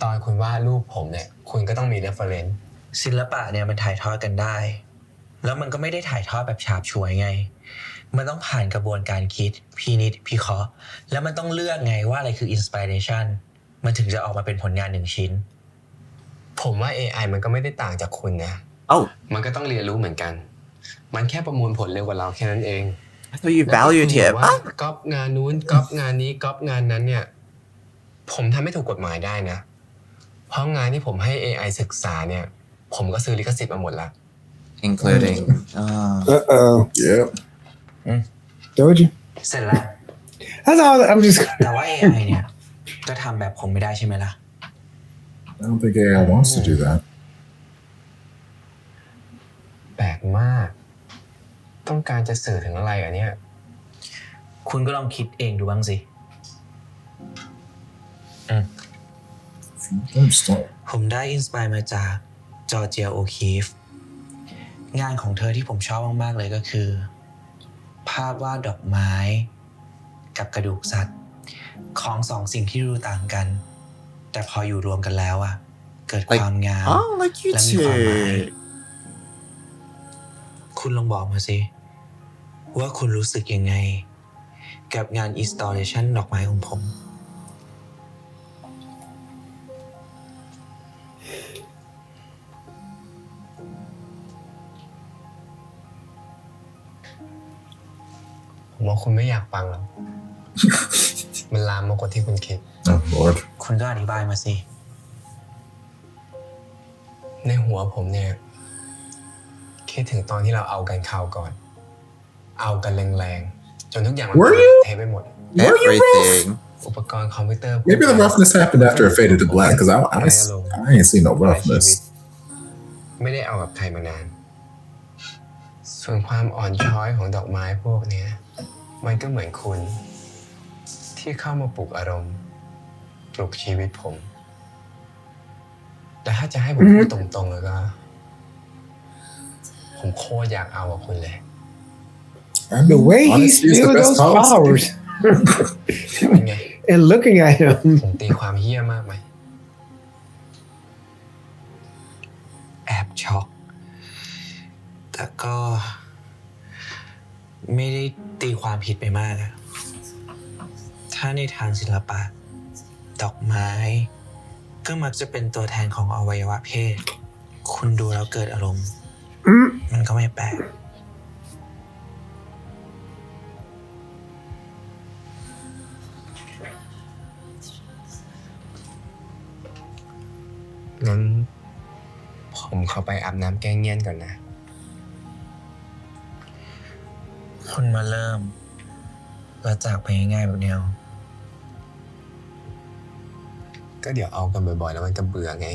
ตอนคุณวาดรูปผมเนี่ย คุณก็ต้องมี reference ศิลปะเนี่ยมันถ่ายทอดกันได้ แล้วมันก็ไม่ได้ถ่ายทอดแบบฉาบฉวยไง มันต้องผ่านกระบวนการคิดพินิจพิเคราะห์แล้วมันต้องเลือกไงว่าอะไรคืออินสปิเรชันมันถึงจะออกมาเป็นผลงานหนึ่งชิ้น ผมว่า AI มันก็ไม่ได้ต่างจากคุณนะ Oh, มันก็ต้องเรียนรู้เหมือนกัน มันแค่ประมวลผลเร็วกว่าเราแค่นั้นเอง I thought you valued แล้ว him. คุณบอกว่าก๊อปงานนู้นก๊อปงานนี้ก๊อปงานนั้นเนี่ย ผมทำไม่ถูกกฎหมายได้นะ เพราะงานที่ผมให้ AI ศึกษาเนี่ย ผมก็ซื้อลิขสิทธิ์มาหมดละ Including. Uh-oh. Yeah. Told you. เสร็จแล้ว That's all. I'm just. แต่ว่า AI เนี่ยก็ทำแบบผมไม่ได้ใช่ไหมล่ะ I don't think AI wants to do that. แปลกมาก ต้องการจะสื่อถึงอะไรอ่ะเนี่ย คุณก็ลองคิดเองดูบ้างสิ ผมได้อินสไปร์มาจากจอร์เจียโอคีฟงานของเธอที่ผมชอบมากๆเลยก็คือ ภาพวาดดอกไม้ กับกระดูกสัตว์ ของสองสิ่งที่ดูต่างกัน แต่พออยู่รวมกันแล้วอะเกิดความงาม Oh, like you และมีความหมาย too. คุณลองบอกมาสิ ว่าคุณรู้สึกยังไง กับงานอินสตอเลชันดอกไม้ของผม ผมว่าคุณไม่อยากฟังหรอก มันลามมากกว่าที่คุณคิด Oh, Lord. คุณก็อธิบายมาสิ ในหัวผมเนี่ย คิดถึงตอนที่เราเอากันข่าวก่อน เอากันแรงๆ จนทุกอย่างมัน Were you? เทไปหมด Everything. อุปกรณ์คอมพิวเตอร์ Maybe the roughness happened after it faded to black, because I ain't seen no หลายชีวิต roughness. ไม่ได้เอากับใครมานาน ส่วนความอ่อนช้อยของดอกไม้พวกเนี้ย มันก็เหมือนคุณ ที่เข้ามาปลุกอารมณ์ ปลุกชีวิตผม แต่ถ้าจะให้ผมพูดตรงๆแล้วก็ ผมโคตรอยากเอากับคุณเลย I mean, The way he honesty is the spilled best those policy. flowers เป็นไง and looking at him. ผมตีความเฮี้ยมากไหม แอบช็อก แต่ก็ไม่ได้ตีความผิดไปมากอะถ้าในทางศิลปะ ดอกไม้ ก็มักจะเป็นตัวแทนของอวัยวะเพศ คุณดูแล้วเกิดอารมณ์ มันก็ไม่แปลก งั้นผมเข้าไปอาบน้ำแก้เงียนก่อนนะ คุณมาเริ่ม แล้วจากไปง่ายๆแบบเนี้ย ก็เดี๋ยวเอากันบ่อยๆ แล้วมันก็เบื่อไง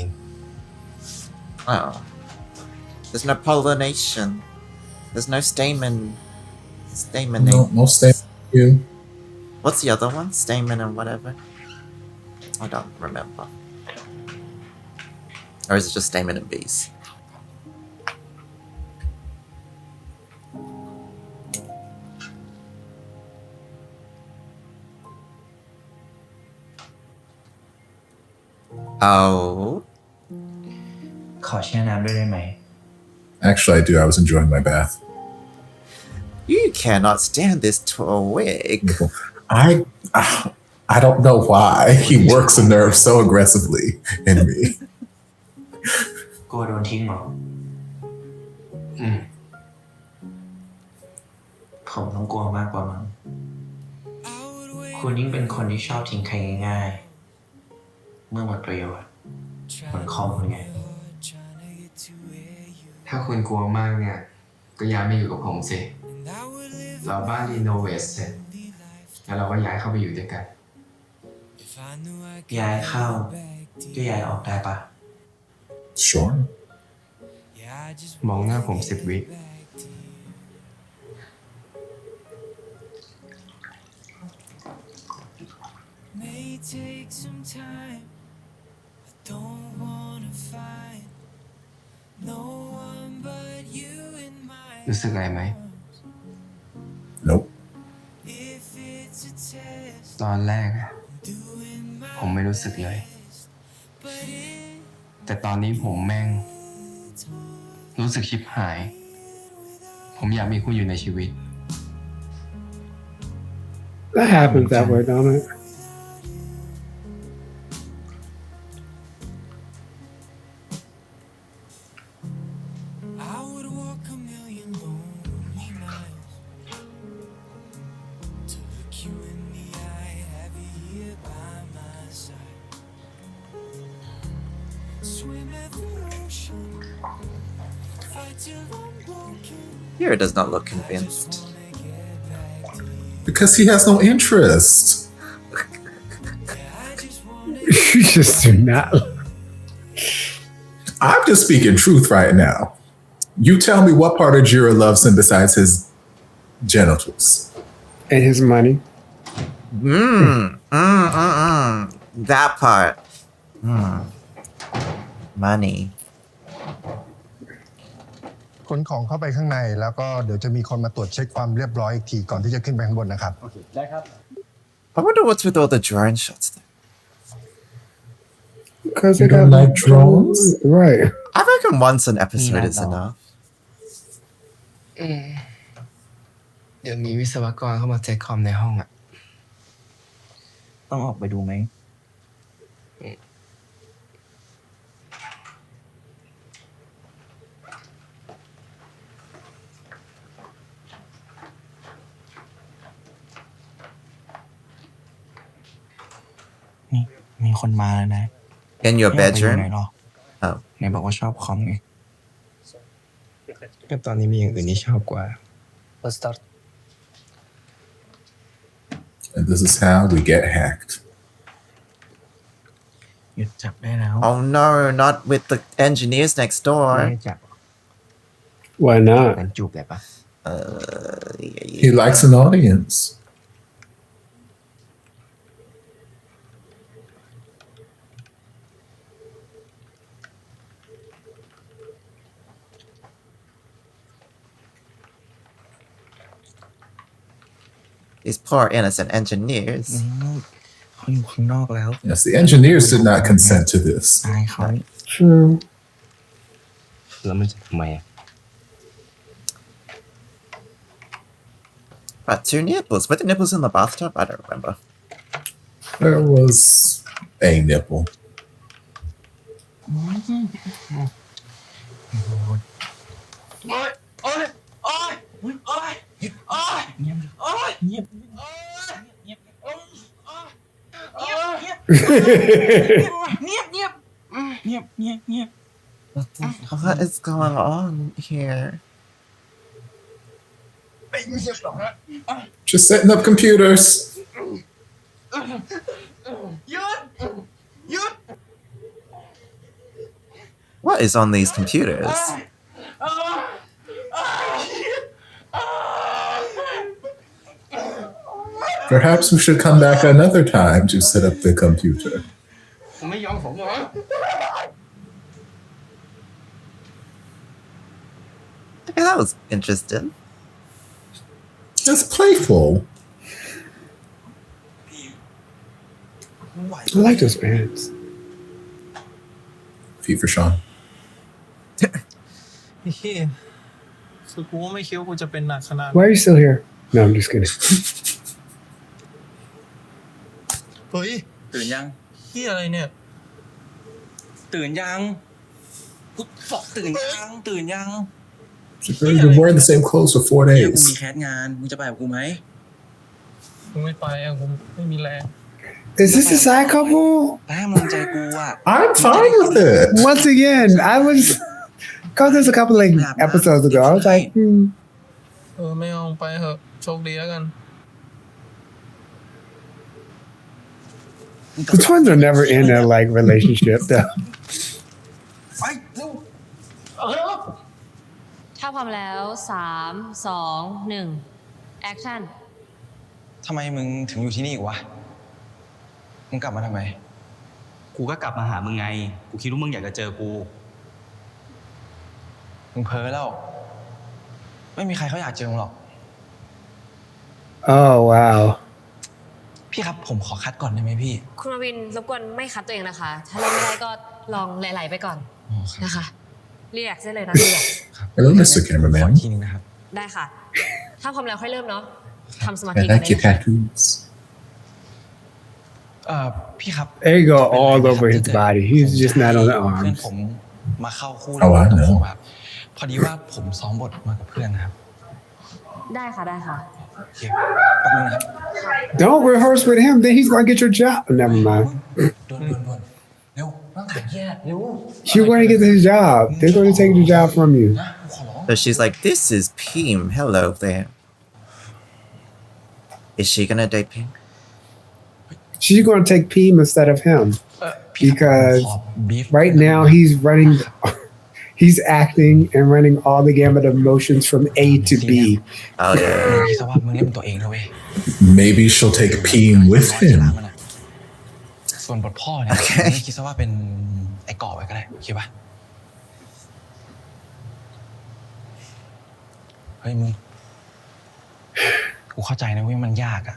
Oh. There's no pollination. There's no stamen. Stamening. No stay. You. What's the other one? Stamen and whatever. I don't remember. Or is it just stamen and bees? Oh. ขอแช่น้ำด้วยได้ไหม Actually, I do. I was enjoying my bath. You cannot stand this to a wig. I don't know why he works a nerve so aggressively in me. กลัวโดนทิ้งเหรอ ผมต้องกลัวมากกว่ามั้งคุณยิ่งเป็นคนที่ชอบทิ้งใครง่ายๆ เมื่อหมดประโยชน์เหมือนคอมคุณไง ถ้าคุณกลัวมากเนี่ย ก็ย้ายมาอยู่กับผมสิ เราบ้านรีโนเวทเสร็จ แล้วเราก็ย้ายเข้าไปอยู่ด้วยกัน ย้ายเข้าก็ย้ายออกได้ปะ Sure. มองหน้าผม10 วิ รู้สึกอะไรไหม Nope. ตอนแรกอะผมไม่รู้สึกเลย แต่ตอนนี้ผมแม่ง รู้สึกชิบหาย ผมอยากมีคุณอยู่ในชีวิต That happens that way, don't it? Here does not look convinced. Because he has no interest. You just do not. I'm just speaking truth right now. You tell me what part of Jira loves him besides his genitals. And his money. That part. Money. ขนของเข้าไปข้างในแล้วก็เดี๋ยวจะมีคนมาตรวจเช็คความเรียบร้อยอีกทีก่อนที่จะขึ้นไปข้างบนนะครับ I wonder what's with all the drone shots there. Because You they got don't like drones? Right. I reckon once an episode is enough. เดี๋ยวมีวิศวกรเข้ามาเช็คคอมในห้องอะ ต้องออกไปดูไหม นี่มีคนมาแล้วนะ In your ไม่ออกไปดู bedroom? ไหนหรอ Oh. ไหนบอกว่าชอบคอมไง ก็ตอนนี้มีอย่างอื่นที่ชอบกว่า Let's start. And this is how we get hacked. หยุดจับได้แล้ว Oh no, not with the engineers next ไม่ door. ได้จับ Why not? กันจูบได้ปะ He likes an audience. These poor innocent engineers. เขาอยู่ข้างนอกแล้ว Yes, the engineers did not consent to this. อายเขา True. แล้วมันจะทำไมอะ But 2 nipples. Were the nipples in the bathtub? I don't remember. There was a nipple. เงียบ What is going on here? Just setting up computers. What is on these computers? Perhaps we should come back another time to set up the computer. ผมไม่ยอมผมเหรอ Okay, that was interesting. That's playful. I like those pants. Feet for Sean. พี่คือกูไม่คิดว่ากูจะเป็นหนักขนาด Why are you still here? No, I'm just kidding. เฮ้ย ตื่นยัง พี่อะไรเนี่ย ตื่นยังกูบอกตื่นยัง ตื่นยัง You've been wearing the same clothes for 4 เดี๋ยวกู days. มีแคสงาน มึงจะไปกับกูไหม กูไม่ไปอ่ะกูไม่มีแรง Is this a side couple? ไปให้กำลังใจกูอ่ะ I'm fine with it. Once again, I was caught this a couple like episodes ago. I was like, ไม่เอาไปเถอะโชคดีแล้วกัน the twins are never in a like relationship though. ไปเร็ว ถ้าพร้อมแล้ว3 2 1 action ทำไมมึงถึงอยู่ที่นี่อีกวะ มึงกลับมาทำไม กูก็กลับมาหามึงไง กูคิดว่ามึงอยากจะเจอกู มึงเพ้อแล้ว ไม่มีใครเขาอยากเจอมึงหรอก Oh wow. พี่ครับผมขอคัดก่อนได้ไหมพี่ คุณมาวินรบกวนไม่คัดตัวเองนะคะ ถ้าเล่นไม่ได้ก็ลองไหลๆไปก่อนนะคะเรียกได้เลยนะเรียก Hello, Mr. ขอ Cameraman. อีกทีนึงนะครับ ได้ค่ะ ถ้าพร้อมแล้วค่อยเริ่มเนาะทำสมาธิ I กัน like your เลยนะคะ tattoos. พี่ครับ There you go, all over his body. He's just not on the เพื่อน arms. ผมมาเข้าคู่ เอาวะ กับ เนอะ ผมครับ พอดีว่าผมซ้อมบทมากับเพื่อนนะครับ ได้ค่ะได้ค่ะ โอเคแป๊บนึงนะครับ Don't rehearse with him, then he's gonna get your job. Never mind. ด่วนเร็วต้องถ่ายแย่เร็ว You're gonna get his job. They're gonna take the job from you. นะกูขอร้อง So she's like, this is Pim. Hello there. Is she gonna date Pim? She's gonna take Pim instead of him พี่ครับ because ขอ beef right now he's running, he's acting and running all the gamut of motions from A to B. Oh yeah. คิดซะว่ามึงเล่นเป็นตัวเองนะเว้ย Maybe she'll take Peen with ร้อยกีฬา him. มันอะส่วนบทพ่อเนี่ย โอเค มึงคิดซะว่าเป็นไอ้ก่อไว้ก็ได้โอเคปะเฮ้ยมึงกูเข้าใจนะเว้ยมันยากอะ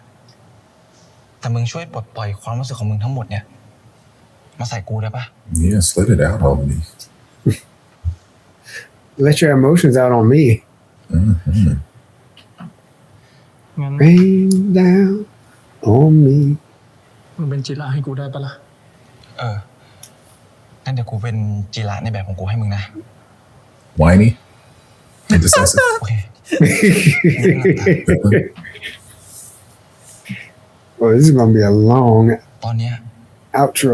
แต่มึงช่วยปลดปล่อยความรู้สึกของมึงทั้งหมดเนี่ยมาใส่กูได้ปะ Yes, let it out on me. Let your emotions out on me. Mhm. งั้น Rain down on me. มึงเป็นจิระให้กูได้ปะล่ะ งั้นเดี๋ยวกูเป็นจีระในแบบของกูให้มึงนะ Whiny. Indecisive. โอเค Well, this is gonna be a long ตอนเนี้ย outro.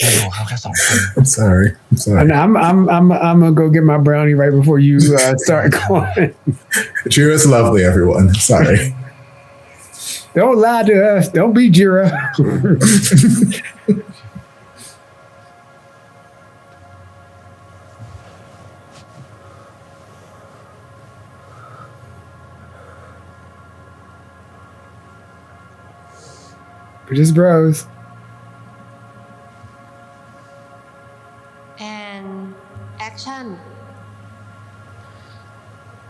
เราอยู่กับเขาแค่สองคน I'm sorry. I'm sorry. And I'm gonna go get my brownie right before you start going. Jira's lovely, everyone. Sorry. Don't lie to us. Don't be Jira. We're just bros. and action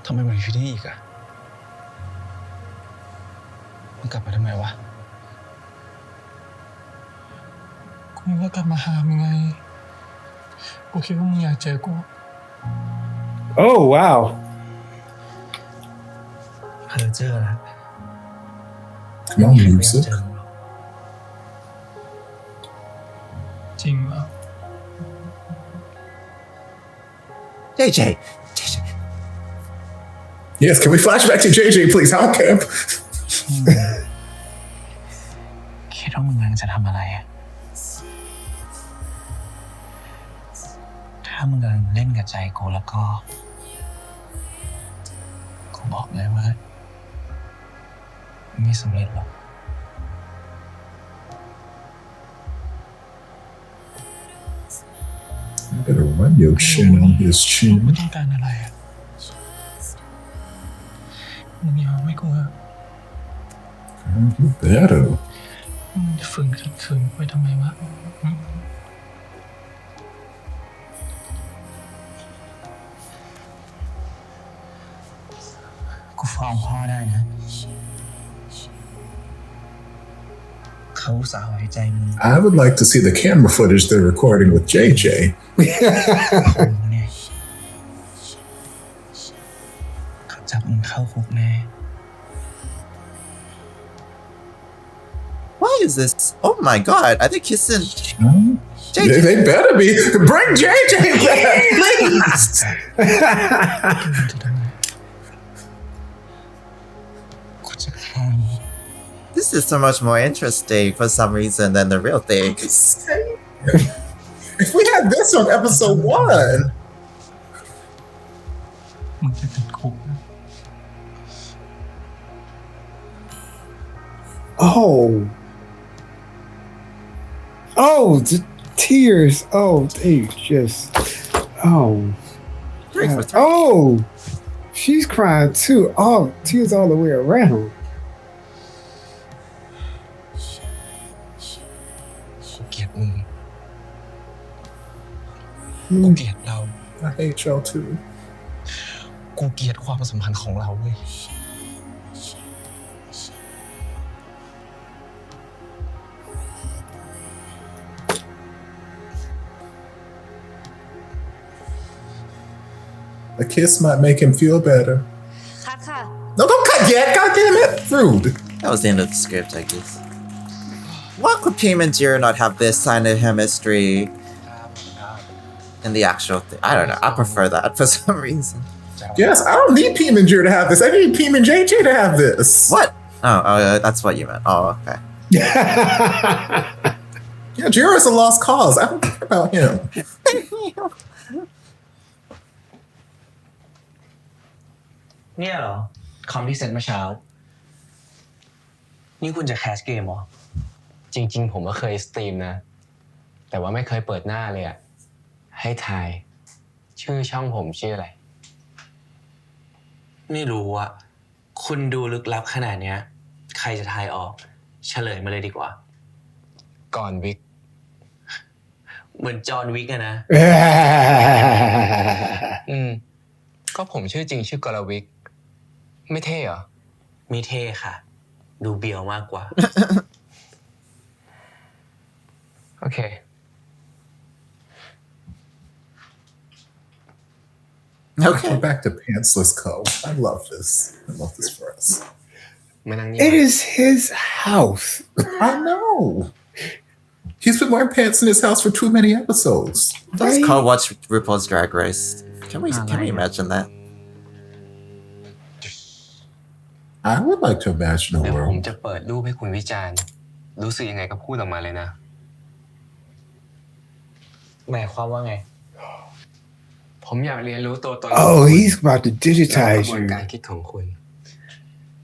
ทำไมมึงอยู่ที่นี่อีกอะมึงกลับมาทำไมวะ กูนึกว่ากลับมาหามึงไง กูคิดว่ามึงอยากเจอกู Oh wow. เพอเจอแล้ว Come on, ไม่อยาก Lucy. เจอมึงหรอก จริงเหรอ JJ. Yes, can we flash back to JJ, please? How camp? คิดว่ามึงกำลังจะทำอะไรอะถ้ามึงกำลังเล่นกับใจกูแล้วก็กูบอกเลยว่าไม่สำเร็จหรอก You better run your chin on his มึง chin. ต้องการอะไรอ่ะ มึงยอมไม่กูอะ You better. มึงจะฝืนขัดขืนไปทำไมวะ กูฟ้องพ่อได้นะ เขา เขาอุตส่าห์ไว้ใจมึง I would like to see the camera footage they're recording with JJ. ผมเนี่ยเขาจับมึงเข้าคุกแน่ Why is this? Oh my god! I think he's in. They better be. Bring JJ back, please. This is so much more interesting for some reason than the real thing. If we had this on episode 1. มึงจะติดคุกนะ Oh, the tears. Oh, they just. Oh. God. Oh, she's crying too. Oh, tears all the way around. กูเกลียดมึงกูเกลียดเรา I hate y'all too. กูเกลียดความสัมพันธ์ของเราเว้ย A kiss might make him feel better. คัดค่ะ No, don't cut yet. God damn it. Rude. That was the end of the script, I guess. Why could Pim and Jiro not have this kind of chemistry in the actual thing? I don't know. I prefer that for some reason. Yes, I don't need Pim and Jiro to have this. I need Pim and JJ to have this. What? Oh, that's what you meant. Oh, okay. Yeah, Jiro's a lost cause. I don't care about him. เนี่ยเหรอ คอมที่เซ็นเมื่อเช้า นี่คุณจะแคสเกมเหรอ จริงๆ ผมก็เคยสตรีมนะ แต่ว่าไม่เคยเปิดหน้าเลยอะให้ทาย ชื่อช่องผมชื่ออะไร ไม่รู้อะคุณดูลึกลับขนาดเนี้ย ใครจะทายออก เฉลยมาเลยดีกว่า ก่อนวิก เหมือนจอห์นวิกอะนะ ก็ผมชื่อจริงชื่อกรวิก ไม่เท่เหรอ มีเท่ค่ะ ดูเบียวมากกว่า โอเค Okay. We're back to Pantsless Co. I love this. I love this for us. มานั่งนี่ It is his house. I know. He's been wearing pants in his house for too many episodes. Does Carl watch RuPaul's Drag Race? Can we imagine that? I would like to imagine a เดี๋ยวผม world. จะเปิดรูปให้คุณวิจารณ์ รู้สึกยังไงก็พูดออกมาเลยนะ หมายความว่าไง ผมอยากเรียนรู้ตัวตน Oh, he's about to และก digitize ระบวน you. การคิดของคุณ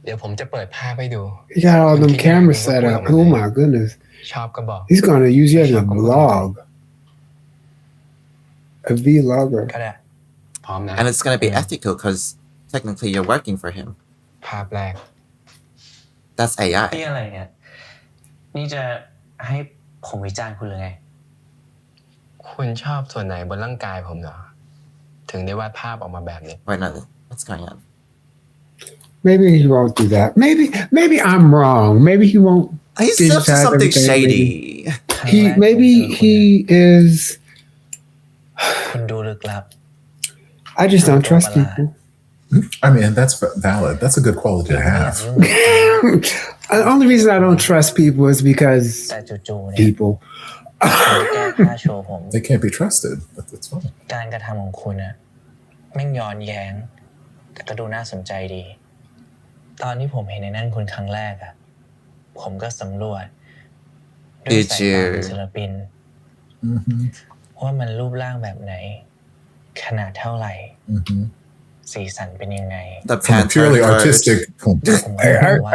เดี๋ยวผมจะเปิดภาพให้ดู He got all them cameras set up. Oh my goodness. ชอบก็บอก He's gonna use you as a vlog. A vlogger. ก็ได้ พร้อมนะ And it's gonna be ethical because technically you're working for him. ภาพแรก That's นี่ AI. อะไรเนี่ย นี่จะให้ผมวิจารณ์คุณหรือไง คุณชอบส่วนไหนบนร่างกายผมเหรอ ถึงได้วาดภาพออกมาแบบนี้ Wait, no, what's going on? Maybe he won't do that. Maybe I'm wrong. Maybe he won't. He's up to digitize something everything, shady. Maybe he is. คุณดูลึกลับ I just don't trust people. I mean, that's valid. That's a good quality to have. The only reason I don't trust people is because แต่จู่ๆเนี่ย people. แก้ผ้าโชว์ผม They can't be trusted, but that's fine. การกระทำของคุณอะแม่งย้อนแย้ง แต่ก็ดูน่าสนใจดี ตอนที่ผมเห็นในนั่นคุณครั้งแรกอะผมก็สำรวจด้วยสายตาของศิลปิน Mm-hmm. ว่ามันรูปร่างแบบไหน ขนาดเท่าไหร่ Mm-hmm. สีสันเป็นยังไง The From a Panther purely card. artistic point. ผมก็รู้ว่า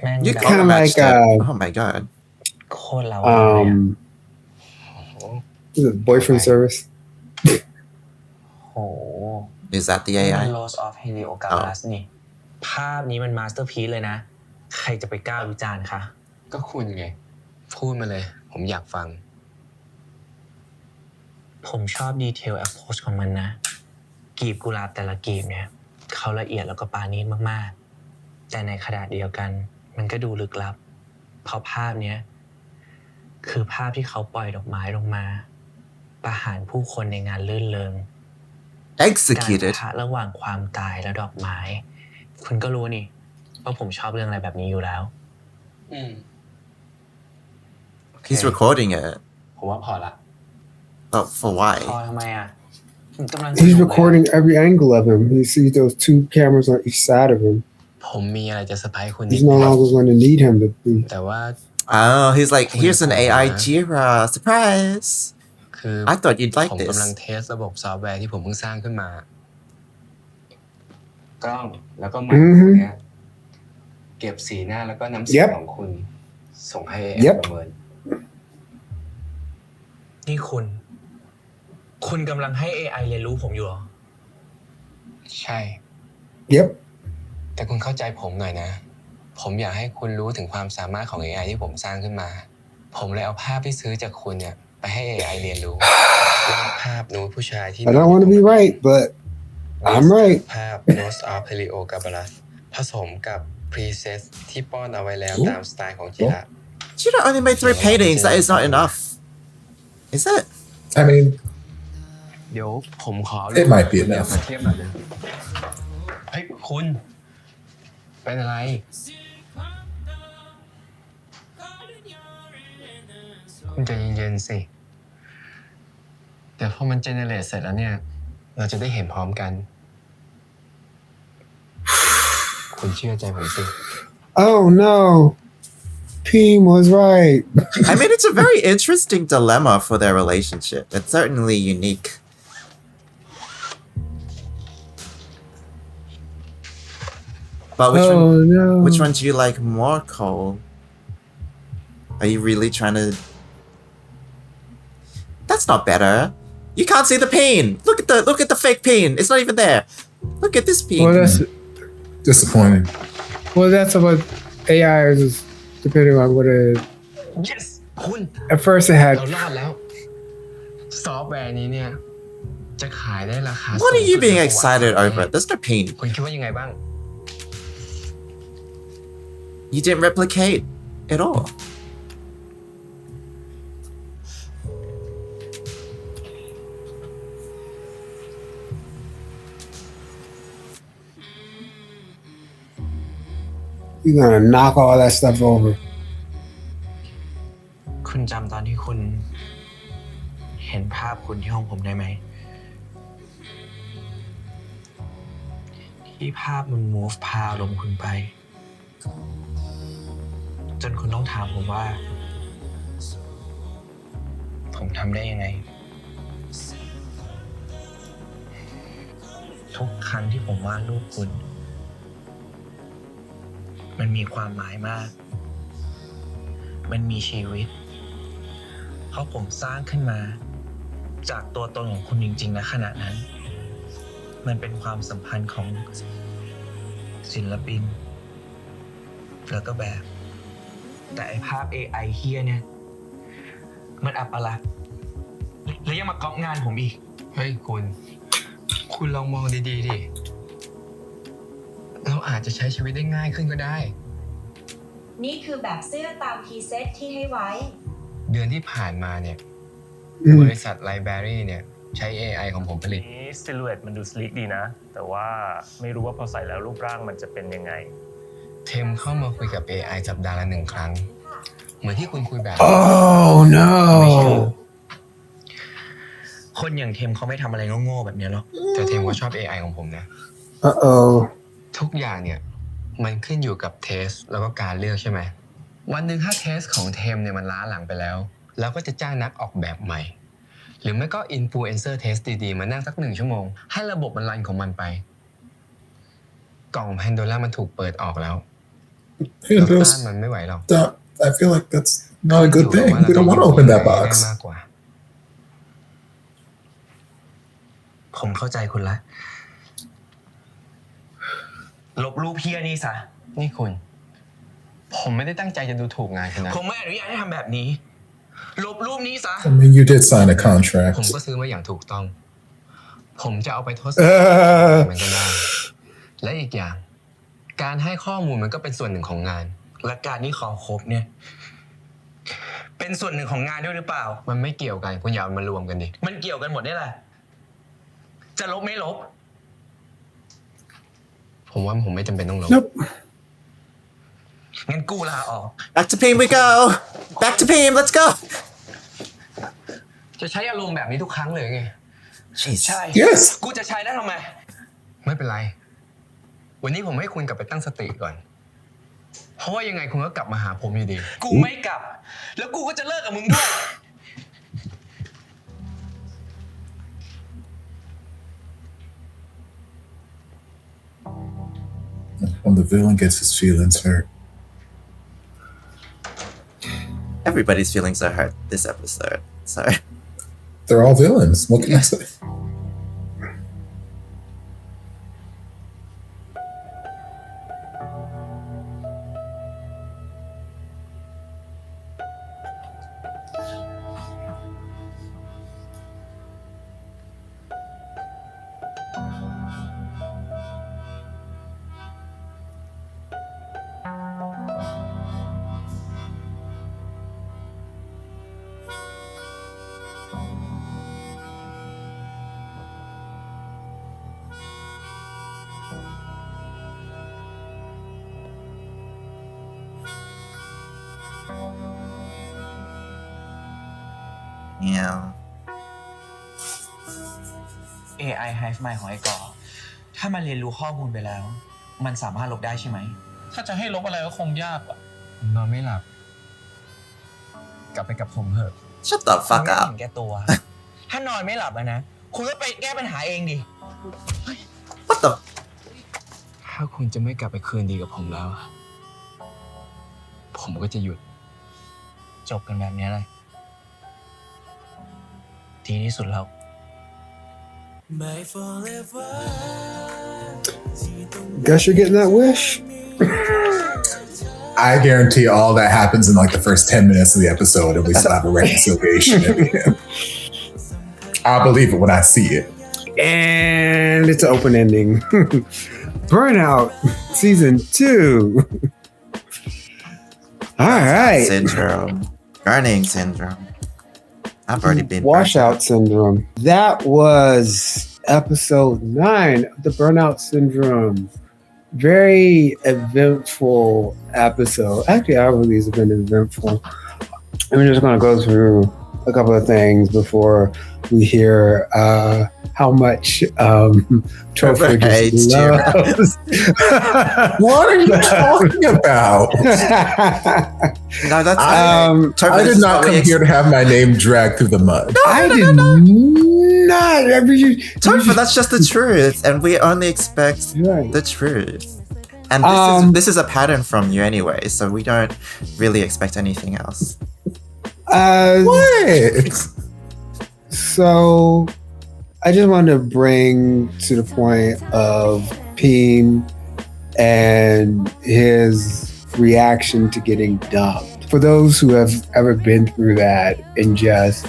แม่ง You แบบ color Kinda matched like, it. Oh my god. โคตรเราเลยอะ Is it boyfriend service? โห Is that the นี่มัน AI? Loss of Heliogabalus นี่ ภาพนี้มันมาสเตอร์พีซเลยนะ ใครจะไปกล้าวิจารณ์คะ ก็คุณไง พูดมาเลย ผมอยากฟัง ผมชอบดีเทล approach ของมันนะ กีบกุหลาบแต่ละกีบเนี่ยเขาละเอียดแล้วก็ปราณีตมากๆ แต่ในขนาดเดียวกัน มันก็ดูลึกลับ เพราะภาพเนี้ยคือภาพที่เขาปล่อยดอกไม้ลงมาประหารผู้คนในงานลื่นเริงการ Executed. ปะทะระหว่างความตายและดอกไม้ คุณก็รู้นี่ว่าผมชอบเรื่องอะไรแบบนี้อยู่แล้ว He's recording it. ผมว่าพอละ But for why? พอทำไมอ่ะผมกำลัง He's recording every angle of him. You see those two cameras on each side of him. ผมมีอะไรจะเซอร์ไพรส์คุณนิ He's ด no นึง longer going to need him to be. แต่ว่า Oh, he's like, here's an AI Jira. Surprise. คือ I thought you'd ผ like มกำลัง this. เทสระบบซอฟต์แวร์ที่ผมเพิ่งสร้างขึ้นมา กล้องแล้วก็ไมค์ของเนี้ยเก็บสีหน้าแล้วก็น้ำเสียงของคุณ ส่งให้ Yep ประเมิน นี่คุณกำลังให้ AI เรียนรู้ผมอยู่เหรอ ใช่ Yep. แต่คุณเข้าใจผมหน่อยนะ ผมอยากให้คุณรู้ถึงความสามารถของ AI ที่ผมสร้างขึ้นมา ผมเลยเอาภาพที่ซื้อจากคุณเนี่ยไปให้ AI เรียนรู้วาดภาพนูดผู้ชายที่ I don't want to be right, but I'm right. ภาพ Nose of Helio Gabalas ผสมกับ preset ที่ป้อนเอาไว้แล้วตามสไตล์ของจิระ Jira only made 3 paintings. That is not enough. Is it? I mean, เดี๋ยวผมขอ It might be enough มาเทียบหน่อยนะเฮ้ยคุณ เป็นอะไร คุณใจเย็นๆสิ เดี๋ยวพอมันเจเนเรตเสร็จแล้วเนี่ย เราจะได้เห็นพร้อมกัน คุณเชื่อใจผมสิ Oh no. Peen was right. I mean, it's a very interesting dilemma for their relationship. It's certainly unique. But which one do you like more, Cole? Are you really trying to... That's not better. You can't see the pain. Look at the fake pain. It's not even there. Look at this pain. Well, that's disappointing. what AI is depending on what it. yes คุณ At first it เรา had. รอดแล้ว ซอฟต์แวร์นี้เนี่ย จะขายได้ราคา What are you being สูงสุดใน excited ประวัติศาสตร์ over? There's no pain. คุณคิดว่ายังไงบ้าง You didn't replicate at all. You're gonna knock all that stuff over. คุณจำตอนที่คุณเห็นภาพคุณที่ห้องผมได้ไหม ที่ภาพมัน move พาลมคุณไป จนคุณต้องถามผมว่า ผมทำได้ยังไง ทุกครั้งที่ผมวาดรูปคุณ มันมีความหมายมาก มันมีชีวิต เพราะผมสร้างขึ้นมาจากตัวตนของคุณจริงๆนะขณะนั้น มันเป็นความสัมพันธ์ของศิลปิน แล้วก็แบบ แต่ไอภาพ AI เฮียเนี่ย มันอัปลักษณ์แล้วยังมาก๊อปงานผมอีก เฮ้ยคุณลองมองดีๆดิ เราอาจจะใช้ชีวิตได้ง่ายขึ้นก็ได้ นี่คือแบบเสื้อตามพรีเซตที่ให้ไว้ เดือนที่ผ่านมาเนี่ย บริษัทไลบรารีเนี่ย ใช้ AI ของผมผลิต นี้ซิลูเอตมันดูสลิกดีนะ แต่ว่าไม่รู้ว่าพอใส่แล้วรูปร่างมันจะเป็นยังไง เทมเข้ามาคุยกับ AI สัปดาห์ละ 1 ครั้ง เหมือนที่คุณคุยแบบ Oh no. คนอย่างเทมเขาไม่ทำอะไรโง่ๆแบบนี้หรอก แต่เทมก็ชอบ AI ของผมนะ Uh-oh. ทุกอย่างเนี่ย มันขึ้นอยู่กับเทสแล้วก็การเลือกใช่ไหม วันหนึ่งถ้าเทสของเทมเนี่ยมันล้าหลังไปแล้วเราก็จะจ้างนักออกแบบใหม่ หรือไม่ก็อินฟลูเอนเซอร์เทสดีๆมานั่งสัก1 ชั่วโมง ให้ระบบมันรันของมันไป กล่องแพนโดร่ามันถูกเปิดออกแล้ว Yeah, เรา those- ต้านมันไม่ไหวหรอก I feel like that's not a good thing. We don't want to open that ได้ box. มากกว่า ผมเข้าใจคุณละลบรูปเฮียนี่ซะ นี่คุณ ผมไม่ได้ตั้งใจจะดูถูกงานคุณนะ ผมไม่อนุญาตให้ทำแบบนี้ ลบรูปนี้ซะ I mean, you did sign a contract. ผมก็ซื้อมาอย่างถูกต้อง ผมจะเอาไปทดสอบ มันก็ได้ และอีกอย่าง การให้ข้อมูลมันก็เป็นส่วนหนึ่งของงาน และการที่ขอคบเนี่ย เป็นส่วนหนึ่งของงานด้วยหรือเปล่า มันไม่เกี่ยวกันคุณอย่าเอามารวมกันดิ มันเกี่ยวกันหมดนี่แหละ จะลบไม่ลบ ผมว่าผมไม่จำเป็นต้องลบ Nope. งั้นกูลาออก Back to Pim we go Back to Pim let's go จะใช้อารมณ์แบบนี้ทุกครั้งเลยไง ใช่ Yes กูจะใช้ได้ทำไม ไม่เป็นไร วันนี้ผมให้คุณกลับไปตั้งสติก่อน เพราะว่ายังไงคุณก็กลับมาหาผมอยู่ดี กูไม่กลับ แล้วกูก็จะเลิกกับมึงด้วย When the villain gets his feelings hurt. Everybody's feelings are hurt this episode so They're all villains. What can I say? yeah AI Hive Mind ของไอ้กอถ้ามันเรียนรู้ข้อมูลไปแล้ว มันสามารถลบได้ใช่ไหม ถ้าจะให้ลบอะไรก็คงยากอะ ผมนอนไม่หลับ กลับไปกับผมเถอะ shut the fuck ไม่ up เห็นแก่ตัว ถ้านอนไม่หลับอะนะ คุณก็ไปแก้ปัญหาเองดิ what the ถ้าคุณจะไม่กลับไปคืนดีกับผมแล้ว ผมก็จะหยุด จบกันแบบนี้เลย ดีที่สุดแล้ว Guess you're getting that wish. I guarantee all that happens in like the first 10 minutes of the episode, and we still have a reconciliation at the end. I'll believe it when I see it. And it's an open ending. Burnout season 2. All right. syndrome burning syndrome I've already been Washout syndrome. That was episode 9 of the Burnout Syndrome. Very eventful episode. Actually, our release has been eventful. I'm just going to go through a couple of things before we hear how much Topher just loves. What are you talking about? no that's I did not come here to have my name dragged through the mud. I did not. Topher, that's just the truth, and we only expect Right. the truth. And this is a pattern from you anyway, so we don't really expect anything else. What? So, I just wanted to bring to the point of Peen and his reaction to getting dumped. For those who have ever been through that and just,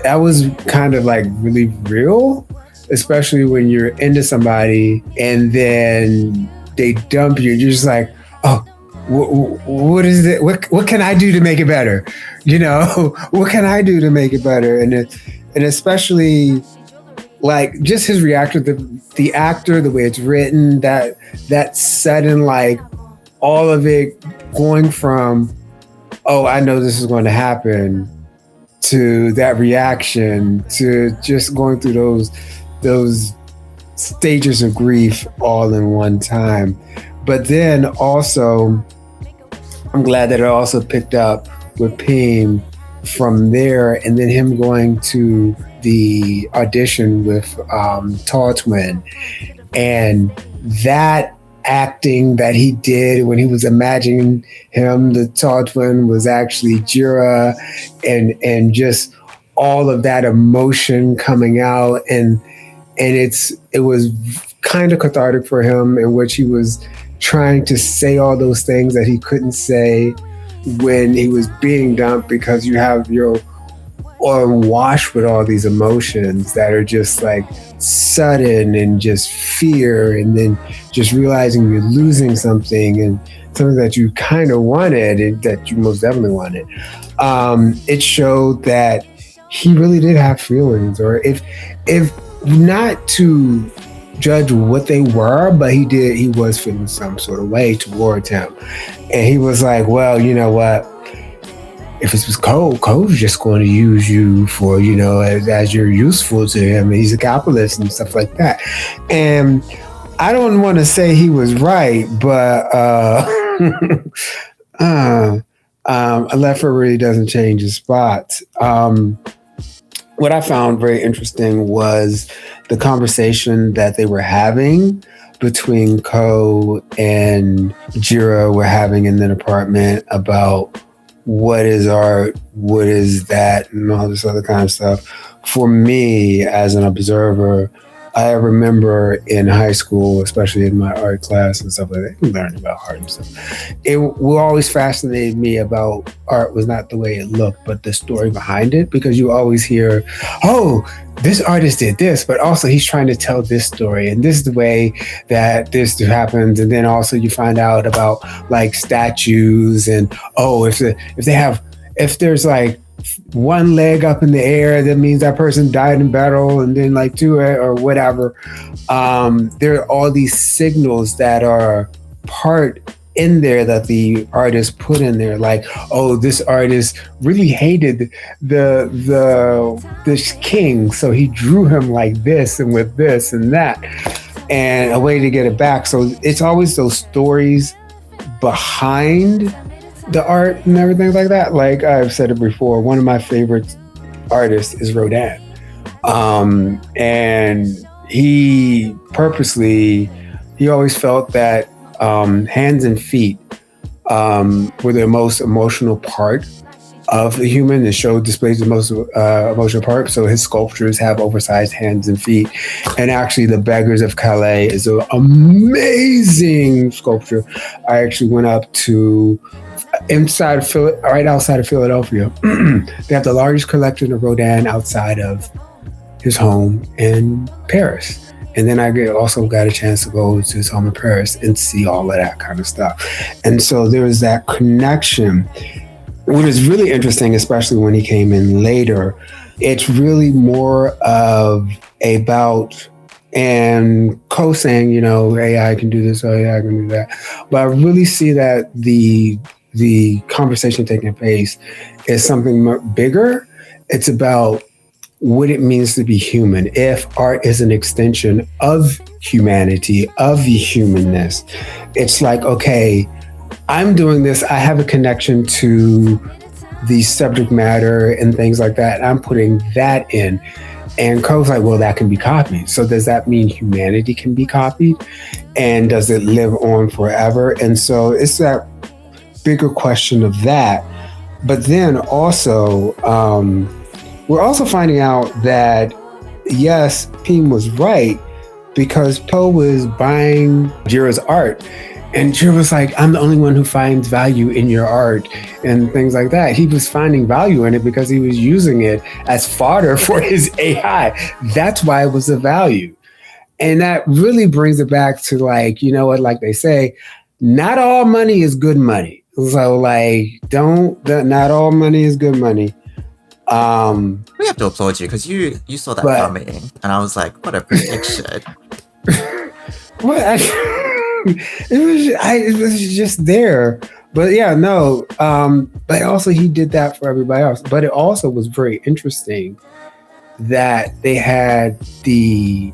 that was kind of like really real, especially when you're into somebody and then they dump you. You're just like, oh, what is it? What can I do to make it better? You know, what can I do to make it better? And especially like just his reaction, the actor, the way it's written, that sudden, like all of it going from, oh, I know this is going to happen, to that reaction, to just going through those stages of grief all in one time. But then also, I'm glad that it also picked up with Peen from there, and then him going to the audition with Tall Twin, and that acting that he did when he was imagining him, the Tall Twin was actually Jira, and just all of that emotion coming out, and it was kind of cathartic for him, in which he was trying to say all those things that he couldn't say when he was being dumped, because you have your or washed with all these emotions that are just like sudden and just fear, and then just realizing you're losing something and something that you kind of wanted and that you most definitely wanted. It showed that he really did have feelings, or if not to judge what they were, but he was feeling some sort of way towards him. And he was like, well, you know what? If it was Cole's just going to use you for, you know, as you're useful to him. He's a capitalist and stuff like that. And I don't want to say he was right, but a leopard really doesn't change his spots. What I found very interesting was the conversation that they were having between Ko and Jiro were having in an apartment about what is art, what is that, and all this other kind of stuff. For me, as an observer, I remember in high school, especially in my art class and stuff like that, we learned about art and stuff. It what always fascinated me about art was not the way it looked, but the story behind it, because you always hear, oh, this artist did this, but also he's trying to tell this story, and this is the way that this happens. And then also you find out about like statues, and oh, if there's like one leg up in the air, that means that person died in battle, and then like two or whatever. There are all these signals that are part in there that the artist put in there, like, oh, this artist really hated this king, so he drew him like this and with this and that, and a way to get it back. So it's always those stories behind the art and everything like that. Like I've said it before, one of my favorite artists is Rodin. And he always felt that hands and feet were the most emotional part of the human. The show displays the most emotional part. So his sculptures have oversized hands and feet. And actually, The Beggars of Calais is an amazing sculpture. I actually went up to right outside of Philadelphia. They have the largest collection of Rodin outside of his home in Paris. And then I also got a chance to go to his home in Paris and see all of that kind of stuff. And so there was that connection. What is really interesting, especially when he came in later, it's really more of about, and Ko saying, you know, AI can do this, or AI can do that. But I really see that the conversation taking place is something bigger. It's about what it means to be human. If art is an extension of humanity, of the humanness, it's like, okay, I'm doing this, I have a connection to the subject matter and things like that. I'm putting that in. And Ko's like, well, that can be copied. So does that mean humanity can be copied? And does it live on forever? And so it's that bigger question of that. But then also, we're also finding out that, yes, Pim was right, because Ko was buying Jiro's art. And Jiro was like, I'm the only one who finds value in your art and things like that. He was finding value in it because he was using it as fodder for his AI. That's why it was a value. And that really brings it back to, like, you know what, like they say, not all money is good money. So like, not all money is good money. We have to applaud you because you saw that coming, and I was like, what a prediction. It was just there. But yeah, no. But also he did that for everybody else. But it also was very interesting that they had the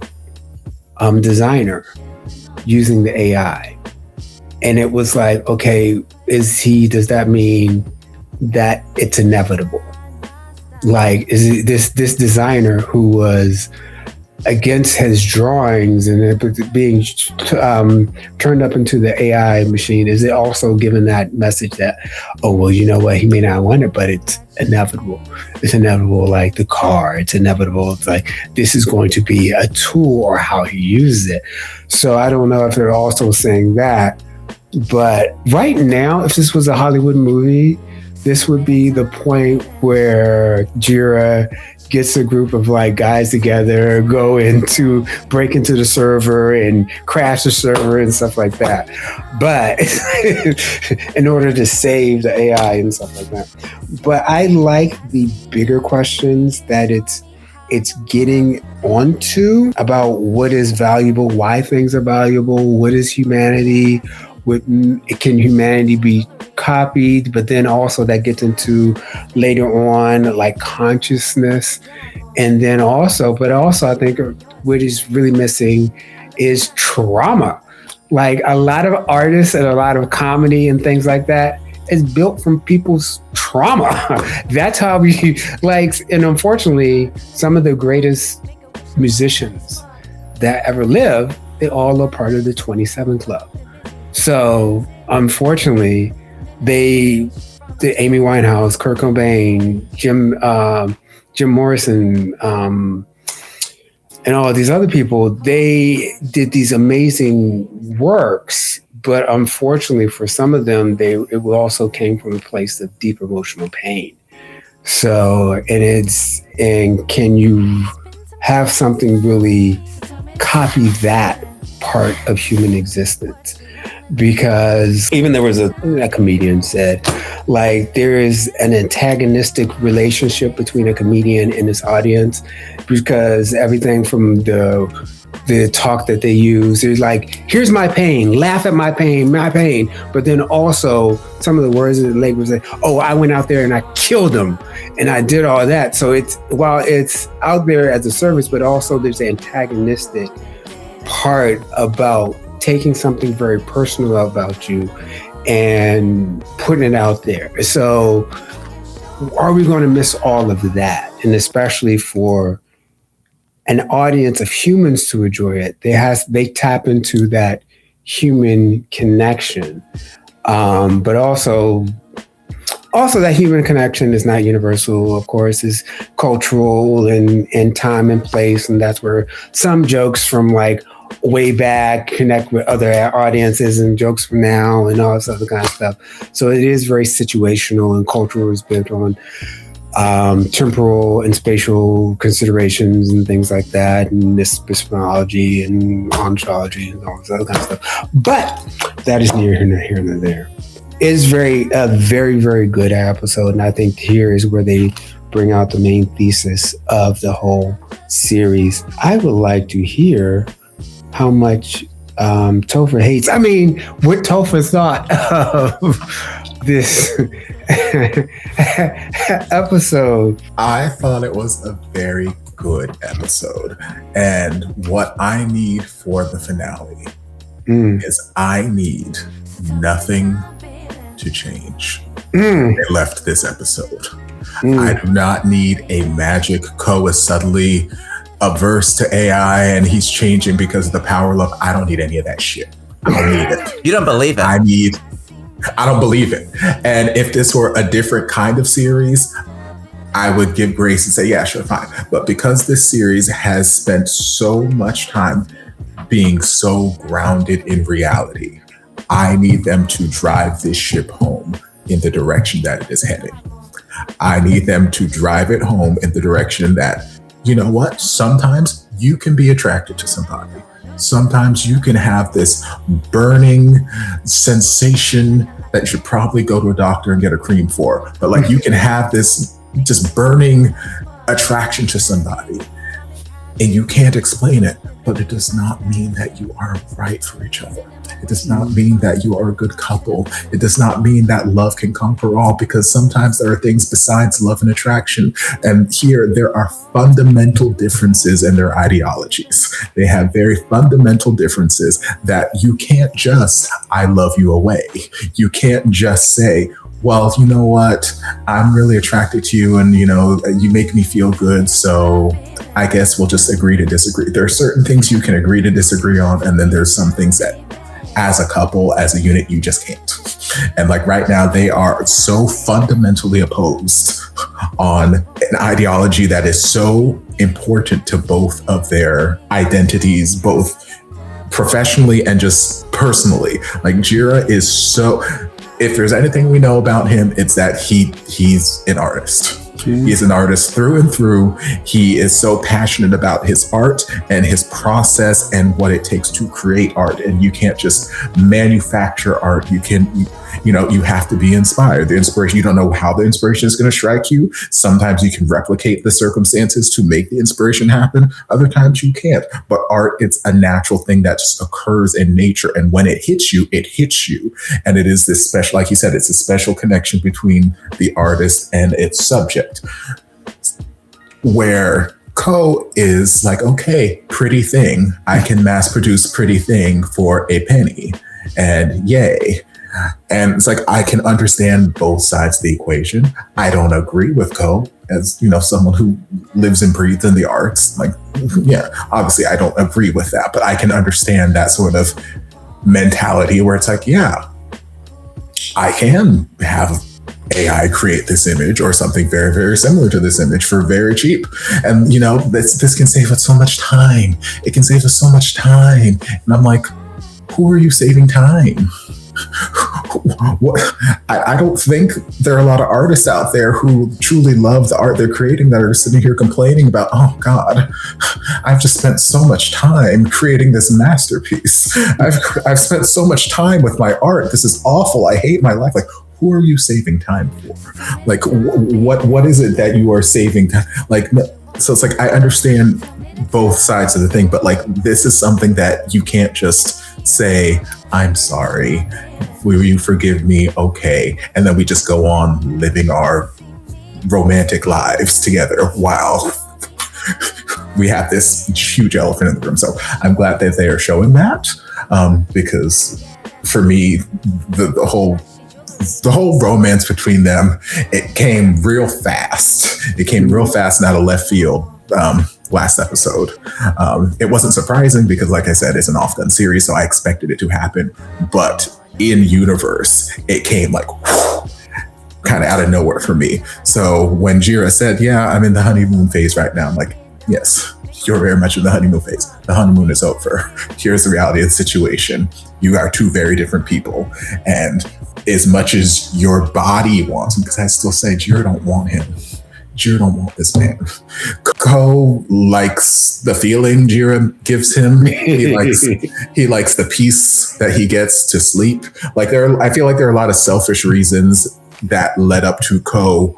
designer using the AI. And it was like, okay, does that mean that it's inevitable? Like, is it this designer who was against his drawings and it being turned up into the AI machine, is it also giving that message that, oh, well, you know what, he may not want it, but it's inevitable. It's inevitable, like the car. It's inevitable. It's like, this is going to be a tool, or how he uses it. So I don't know if they're also saying that. But right now, if this was a Hollywood movie, this would be the point where Jira gets a group of like guys together, break into the server and crash the server and stuff like that. But in order to save the AI and stuff like that. But I like the bigger questions that it's getting onto about what is valuable, why things are valuable, what is humanity, can humanity be copied, but then also that gets into later on like consciousness. And then also I think what is really missing is trauma. Like a lot of artists and a lot of comedy and things like that is built from people's trauma. That's how we and unfortunately, some of the greatest musicians that ever lived, they all are part of the 27 Club. So unfortunately, the Amy Winehouse, Kurt Cobain, Jim Morrison, and all of these other people, they did these amazing works, but unfortunately for some of them, it also came from a place of deep emotional pain. So, and can you have something really copy that part of human existence? Because even there was a comedian said, like, there is an antagonistic relationship between a comedian and his audience, because everything from the talk that they use is like, here's my pain, laugh at my pain. But then also some of the words of the language say, oh, I went out there and I killed him and I did all that. So while it's out there as a service, but also there's the antagonistic part about taking something very personal about you and putting it out there. So are we going to miss all of that? And especially for an audience of humans to enjoy it, they tap into that human connection. But also that human connection is not universal, of course, is cultural and time and place. And that's where some jokes from like way back connect with other audiences and jokes from now and all this other kind of stuff. So it is very situational, and cultural is built on temporal and spatial considerations and things like that, and epistemology and ontology and all this other kind of stuff. But that is neither here nor there. It's a very, very good episode, and I think here is where they bring out the main thesis of the whole series. I would like to hear how much Topher hates. I mean, what Topher thought of this episode. I thought it was a very good episode. And what I need for the finale is I need nothing to change. They left this episode. I do not need a magic is suddenly averse to AI and he's changing because of the power of love. I don't need any of that shit. I don't need it. You don't believe it? I don't believe it. And if this were a different kind of series, I would give grace and say, yeah, sure, fine. But because this series has spent so much time being so grounded in reality, I need them to drive this ship home in the direction that it is heading. I need them to drive it home in the direction that, you know what? Sometimes you can be attracted to somebody. Sometimes you can have this burning sensation that you should probably go to a doctor and get a cream for. But like you can have this just burning attraction to somebody and you can't explain it, but it does not mean that you are right for each other. It does not mean that you are a good couple. It does not mean that love can conquer all, because sometimes there are things besides love and attraction. And here there are fundamental differences in their ideologies. They have very fundamental differences that you can't just, I love you away. You can't just say, well, you know what? I'm really attracted to you and, you know, you make me feel good. So I guess we'll just agree to disagree. There are certain things you can agree to disagree on. And then there's some things that as a couple, as a unit, you just can't. And like right now, they are so fundamentally opposed on an ideology that is so important to both of their identities, both professionally and just personally. Like Jira is so... if there's anything we know about him, it's that he's an artist. He's an artist through and through. He is so passionate about his art and his process and what it takes to create art. And you can't just manufacture art. You have to be inspired. The inspiration, you don't know how the inspiration is going to strike you. Sometimes you can replicate the circumstances to make the inspiration happen. Other times you can't. But art, it's a natural thing that just occurs in nature. And when it hits you, it hits you. And it is this special, like you said, it's a special connection between the artist and its subject. Where Ko is like, okay, pretty thing. I can mass produce pretty thing for a penny. And yay. And it's like, I can understand both sides of the equation. I don't agree with Ko as, someone who lives and breathes in the arts. Like, yeah, obviously I don't agree with that, but I can understand that sort of mentality where it's like, yeah, I can have AI create this image or something very, very similar to this image for very cheap. And, this can save us so much time. It can save us so much time. And I'm like, who are you saving time? I don't think there are a lot of artists out there who truly love the art they're creating that are sitting here complaining about, oh God, I've just spent so much time creating this masterpiece. I've spent so much time with my art. This is awful. I hate my life. Like, who are you saving time for? Like, what is it that you are saving time? Like, so it's like, I understand both sides of the thing, but like, this is something that you can't just say, I'm sorry, will you forgive me? Okay. And then we just go on living our romantic lives together while we have this huge elephant in the room. So I'm glad that they are showing that, because for me, the whole romance between them, it came real fast. It came real fast and out of left field last episode. It wasn't surprising because, like I said, it's an OffGun series, so I expected it to happen. But in universe, it came like kind of out of nowhere for me. So when Jira said, yeah, I'm in the honeymoon phase right now, I'm like, yes, you're very much in the honeymoon phase. The honeymoon is over. Here's the reality of the situation. You are two very different people. And as much as your body wants him, because I still say Jira don't want him. Jira don't want this man. Ko likes the feeling Jira gives him. He likes the peace that he gets to sleep. Like I feel like there are a lot of selfish reasons that led up to Ko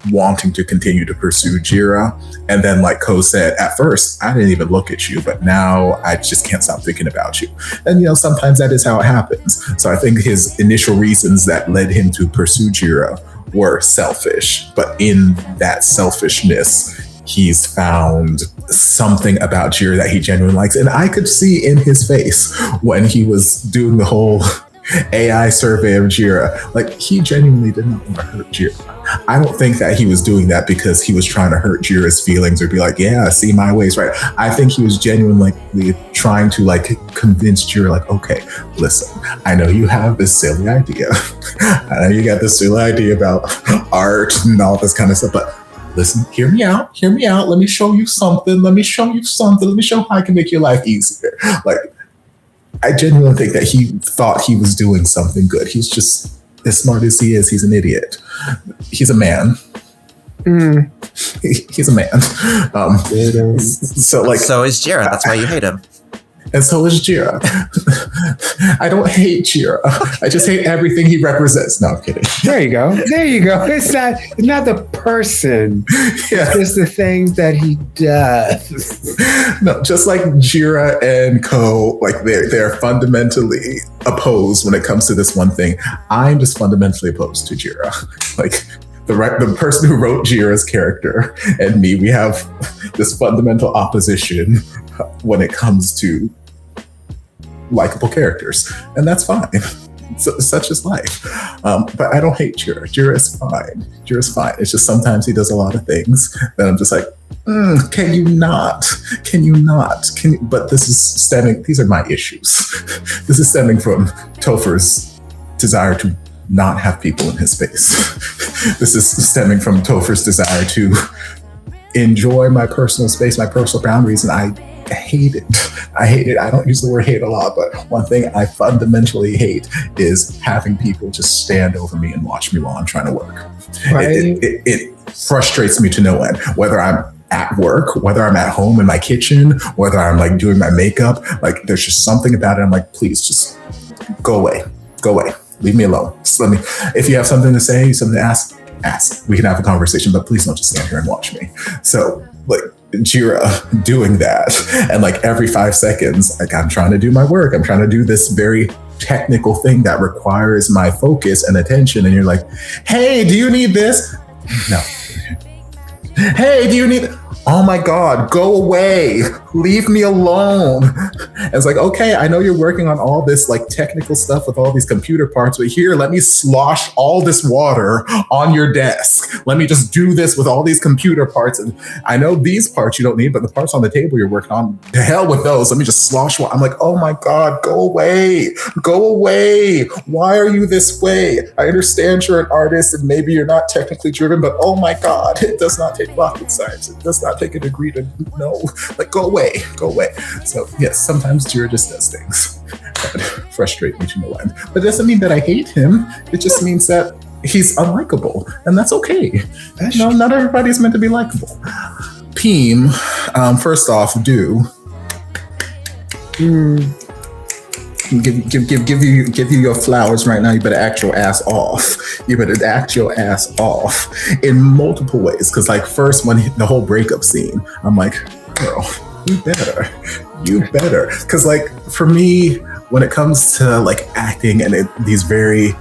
wanting to continue to pursue Jira. And then like Ko said, at first, I didn't even look at you, but now I just can't stop thinking about you. And sometimes that is how it happens. So I think his initial reasons that led him to pursue Jira were selfish, but in that selfishness, he's found something about Jira that he genuinely likes. And I could see in his face when he was doing the whole AI survey of Jira, like he genuinely did not want to hurt Jira. I don't think that he was doing that because he was trying to hurt Jira's feelings or be like, yeah, see, my way's right. I think he was genuinely trying to like convince Jira, like, okay, listen, I know you have this silly idea. I know you got this silly idea about art and all this kind of stuff, but listen, hear me out. Let me show you something. Let me show how I can make your life easier. Like, I genuinely think that he thought he was doing something good. He's just, as smart as he is, he's an idiot. He's a man. He's a man. So is Jira. That's why you hate him. And so is Jira. I don't hate Jira. I just hate everything he represents. No, I'm kidding. There you go. It's not the person. Yeah. It's just the things that he does. No, just like Jira and Ko, like they're fundamentally opposed when it comes to this one thing. I'm just fundamentally opposed to Jira. Like the person who wrote Jira's character and me, we have this fundamental opposition when it comes to likable characters, and that's fine. Such is life. But I don't hate Jira. Jira is fine. It's just sometimes he does a lot of things that I'm just like, can you not? But these are my issues. This is stemming from Topher's desire to not have people in his space. This is stemming from Topher's desire to enjoy my personal space, my personal boundaries, and hate it. I hate it. I don't use the word hate a lot, but one thing I fundamentally hate is having people just stand over me and watch me while I'm trying to work. Right. It frustrates me to no end, whether I'm at work, whether I'm at home in my kitchen, whether I'm like doing my makeup. Like there's just something about it. I'm like, please just go away. Leave me alone. Just let me, if you have something to say, something to ask. We can have a conversation, but please don't just stand here and watch me. So like Jira doing that. And like every 5 seconds, like I'm trying to do my work. I'm trying to do this very technical thing that requires my focus and attention. And you're like, hey, do you need this? No. Hey, do you need, oh my God, go away. Leave me alone. And it's like, okay, I know you're working on all this like technical stuff with all these computer parts, but here, let me slosh all this water on your desk. Let me just do this with all these computer parts. And I know these parts you don't need, but the parts on the table you're working on, to hell with those. Let me just slosh water. I'm like, oh my God, go away. Go away. Why are you this way? I understand you're an artist and maybe you're not technically driven, but oh my God, it does not take rocket science. It does not take a degree to know. Like, go away. So yes, sometimes Jira just does things that frustrate me to no end. But it doesn't mean that I hate him. It just means that he's unlikable, and that's okay. Not everybody's meant to be likable. Peem, first off, Dew. Give you your flowers right now. You better act your ass off. You better act your ass off in multiple ways. Because like first, when the whole breakup scene, I'm like, girl, you better. Because like for me, when it comes to like acting and these very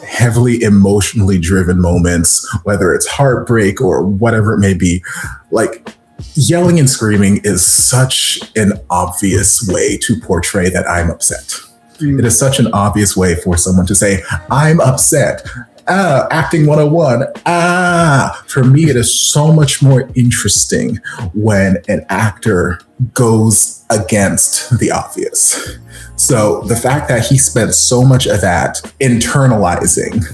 heavily emotionally driven moments, whether it's heartbreak or whatever it may be, like yelling and screaming is such an obvious way to portray that I'm upset. It is such an obvious way for someone to say, I'm upset. Acting 101. For me, it is so much more interesting when an actor goes against the obvious. So the fact that he spent so much of that internalizing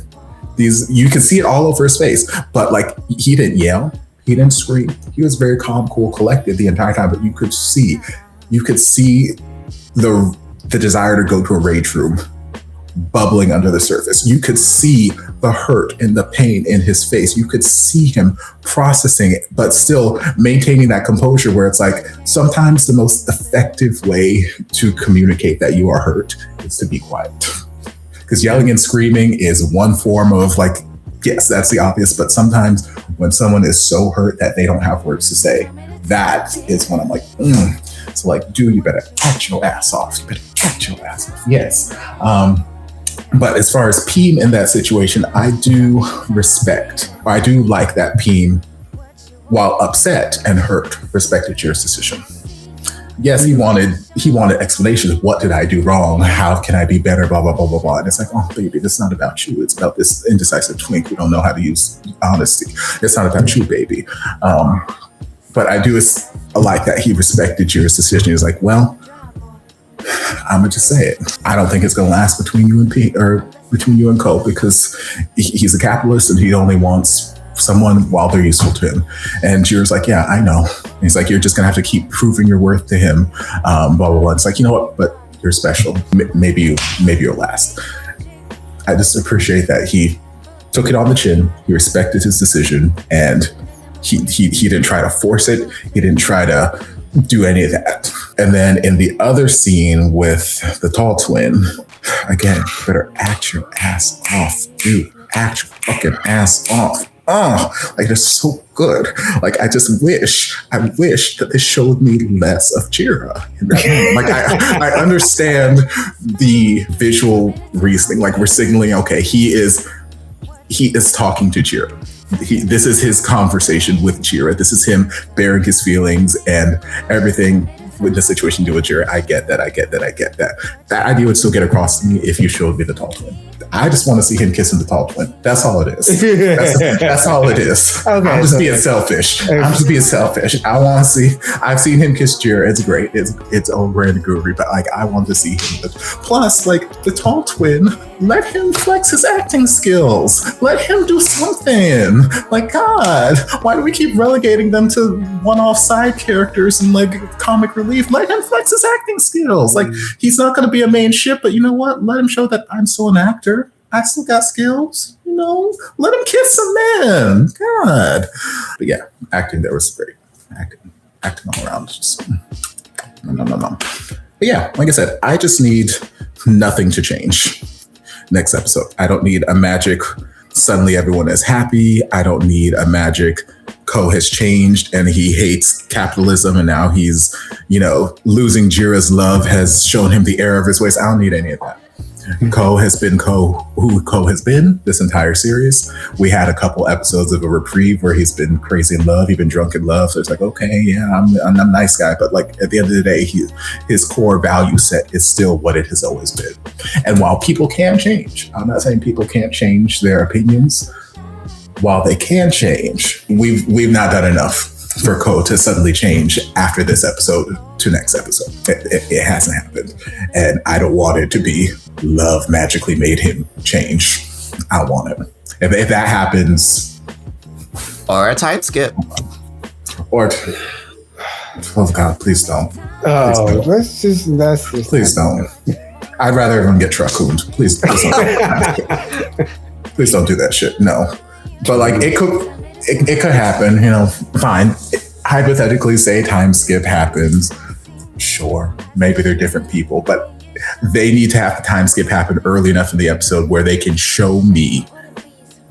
these, you can see it all over his face, but like he didn't yell, he didn't scream. He was very calm, cool, collected the entire time, but you could see the desire to go to a rage room bubbling under the surface. You could see the hurt and the pain in his face. You could see him processing it, but still maintaining that composure where it's like sometimes the most effective way to communicate that you are hurt is to be quiet. Because yelling and screaming is one form of like, yes, that's the obvious, but sometimes when someone is so hurt that they don't have words to say, that is when I'm like, So like, dude, you better act your ass off. Yes. But as far as Peem in that situation, I do respect, or I do like that Peem, while upset and hurt, respected Jira's decision. Yes, he wanted explanations. What did I do wrong? How can I be better? Blah, blah, blah, blah, blah. And it's like, oh, baby, this is not about you. It's about this indecisive twink who don't know how to use honesty. It's not about you, baby. But I do like that he respected Jira's decision. He was like, well, I'm gonna just say it. I don't think it's gonna last between you and Pete or between you and Cole, because he's a capitalist and he only wants someone while they're useful to him. And Jira's like, yeah, I know. And he's like, you're just gonna have to keep proving your worth to him. Blah, blah, blah. It's like, you know what? But you're special. Maybe you'll last. I just appreciate that he took it on the chin. He respected his decision, and he didn't try to force it. He didn't try to do any of that. And then in the other scene with the tall twin, again, better act your ass off, dude. Act your fucking ass off. Oh, like it's so good. Like I wish that this showed me less of Jira in that moment. Like I understand the visual reasoning. Like we're signaling, okay, he is talking to Jira. This is his conversation with Jira. This is him bearing his feelings and everything with the situation to do with Jira. I get that. That idea would still get across to me if you showed me the tall twin. I just want to see him kissing the tall twin. That's all it is. That's all it is. Okay, I'm just being selfish. I want to see. I've seen him kiss Jira. It's great. It's over and groovy. But like, I want to see him. Plus, like the tall twin let him flex his acting skills. Let him do something. Like, God, why do we keep relegating them to one-off side characters and like comic relief? Let him flex his acting skills. Like, he's not going to be a main ship, but you know what? Let him show that I'm still an actor. I still got skills, you know? Let him kiss some men. God. But yeah, acting there was great. Acting all around. Just, no. But yeah, like I said, I just need nothing to change next episode. I don't need a magic, suddenly everyone is happy. I don't need a magic, Ko has changed and he hates capitalism and now he's, losing Jira's love has shown him the error of his ways. I don't need any of that. Ko has been who Ko has been this entire series. We had a couple episodes of a reprieve where he's been crazy in love, he's been drunk in love. So it's like, okay, yeah, I'm a nice guy. But like at the end of the day, his core value set is still what it has always been. And while people can change, I'm not saying people can't change their opinions. While they can change, we've not done enough for Ko to suddenly change after this episode to next episode. It hasn't happened. And I don't want it to be love magically made him change. I want it. If that happens. Or a time skip. Or, oh God, please don't. That's just please don't. I'd rather everyone get truck-hooned. Please don't. Please don't do that shit. No. But like it could happen, fine. Hypothetically, say time skip happens. Sure, maybe they're different people, but they need to have the time skip happen early enough in the episode where they can show me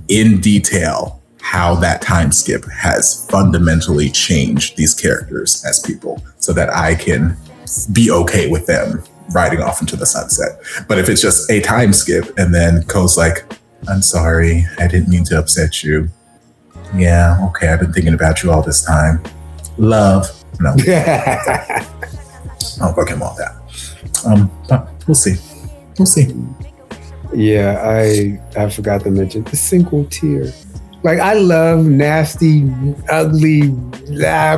in detail how that time skip has fundamentally changed these characters as people so that I can be okay with them riding off into the sunset. But if it's just a time skip and then Ko's like, I'm sorry, I didn't mean to upset you. Yeah, okay, I've been thinking about you all this time. Love. No. I'll fucking want that. But we'll see. Yeah, I forgot to mention the single tear. Like, I love nasty, ugly,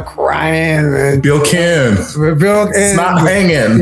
crying. And Bill Kim. It's not hanging.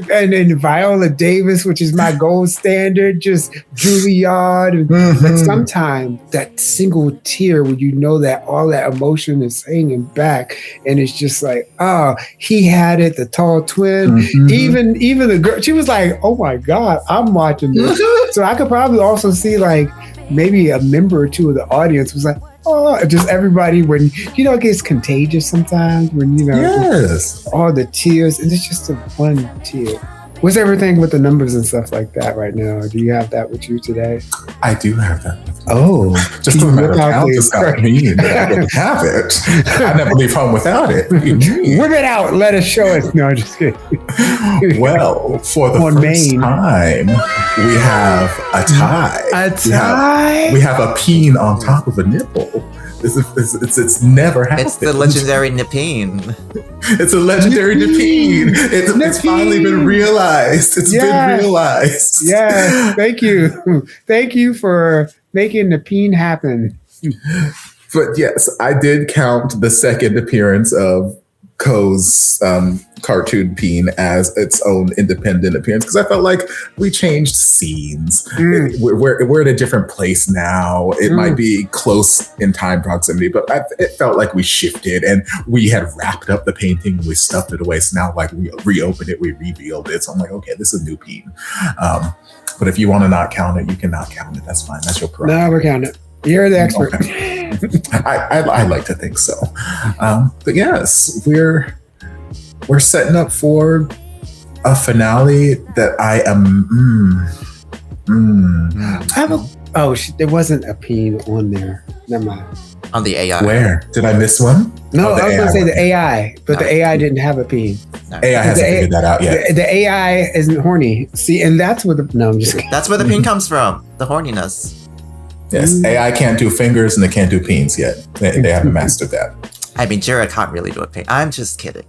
And then Viola Davis, which is my gold standard, just Juilliard. But sometimes that single tear where you know that all that emotion is hanging back. And it's just like, oh, he had it, the tall twin. Even the girl, she was like, oh my God, I'm watching this. So I could probably also see like, maybe a member or two of the audience was like, oh, just everybody when, it gets contagious sometimes when, yes, all the tears and it's just a one tear. What's everything with the numbers and stuff like that right now? Do you have that with you today? I do have that. Oh. Just a matter of how just got me that I didn't have it. I never leave home without it. Whip it out. Let us show it. No, just kidding. Well, for the first time, we have a tie. A tie? We have a peen on top of a nipple. It's never happened. It's the legendary Nippeen. It's a legendary Nippeen. It's finally been realized. It's been realized. Yes, thank you. Thank you for making Nippeen happen. But yes, I did count the second appearance of Ko's cartoon peen as its own independent appearance because I felt like we changed scenes. We're in a different place now. It might be close in time proximity, but it felt like we shifted and we had wrapped up the painting. We stuffed it away. So now like we reopened it, we revealed it. So I'm like, okay, this is a new peen. But if you want to not count it, you can not count it. That's fine. That's your prerogative. No, we're counting it. You're the expert. Okay. I like to think so. But yes, we're setting up for a finale that I am. There wasn't a peen on there. Never mind. On the AI. Where? Did I miss one? No, I was going to say the AI, but the AI didn't have a peen. No. AI hasn't figured that out yet. The AI isn't horny. See, and that's where I'm just kidding. That's where the peen comes from. The horniness. Yes, AI can't do fingers and they can't do peens yet. They haven't mastered that. I mean, Jira can't really do a peen. I'm just kidding.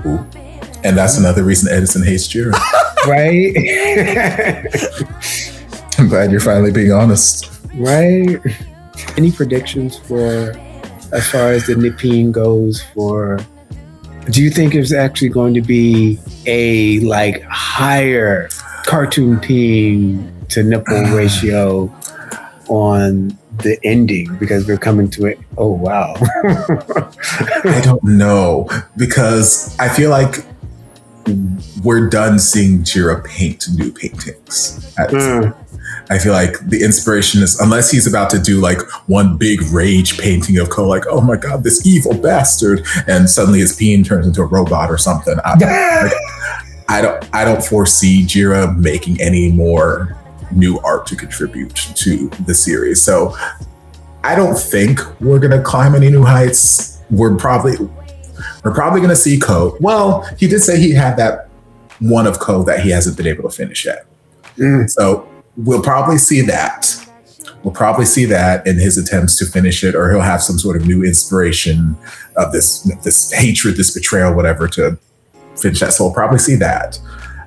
Ooh. And that's another reason Edison hates Jira. Right? I'm glad you're finally being honest. Right? Any predictions for, as far as the Nippeen goes, for, do you think it's actually going to be a higher cartoon peen to nipple ratio on the ending because we're coming to it. Oh, wow. I don't know, because I feel like we're done seeing Jira paint new paintings. I feel like the inspiration is, unless he's about to do like one big rage painting of Ko, like, oh my God, this evil bastard, and suddenly his peen turns into a robot or something. I don't foresee Jira making any more new art to contribute to the series. So I don't think we're gonna climb any new heights. We're probably gonna see Ko. Well, he did say he had that one of Ko that he hasn't been able to finish yet. So we'll probably see that. We'll probably see that in his attempts to finish it, or he'll have some sort of new inspiration of this hatred, this betrayal, whatever, to finish that. So we'll probably see that.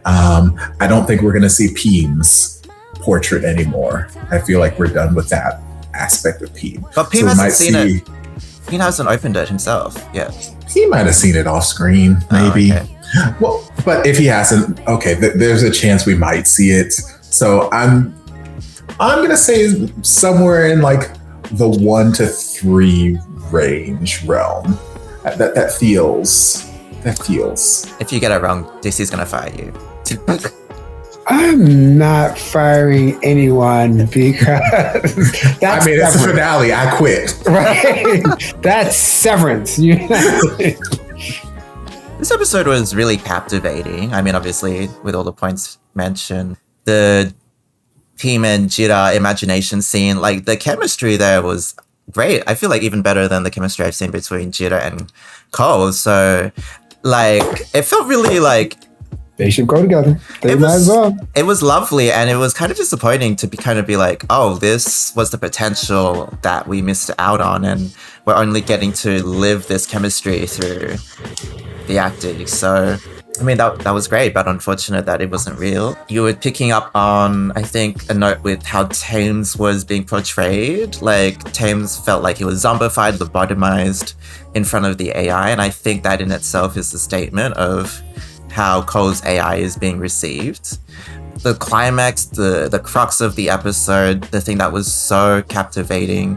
I don't think we're gonna see Peem's portrait anymore. I feel like we're done with that aspect of Peem. But Peem hasn't seen it. He hasn't opened it himself yet. He might have seen it off screen, maybe. Okay. Well, but if he hasn't, okay, there's a chance we might see it. So I'm gonna say somewhere in like the 1 to 3 range realm. That feels. If you get it wrong, DC's gonna fire you. I'm not firing anyone because that's it's the finale. I quit. Right? That's severance. This episode was really captivating. I mean, obviously, with all the points mentioned, the Peem and Jira imagination scene, like the chemistry there was great. I feel like even better than the chemistry I've seen between Jira and Cole. So, like, it felt really like they should go together. They might as well. It was lovely, and it was kind of disappointing to be like, oh, this was the potential that we missed out on, and we're only getting to live this chemistry through the acting. So, I mean, that was great, but unfortunate that it wasn't real. You were picking up on, I think, a note with how Thames was being portrayed. Like, Thames felt like he was zombified, lobotomized in front of the AI, and I think that in itself is a statement of how Cole's AI is being received. The climax, the crux of the episode, the thing that was so captivating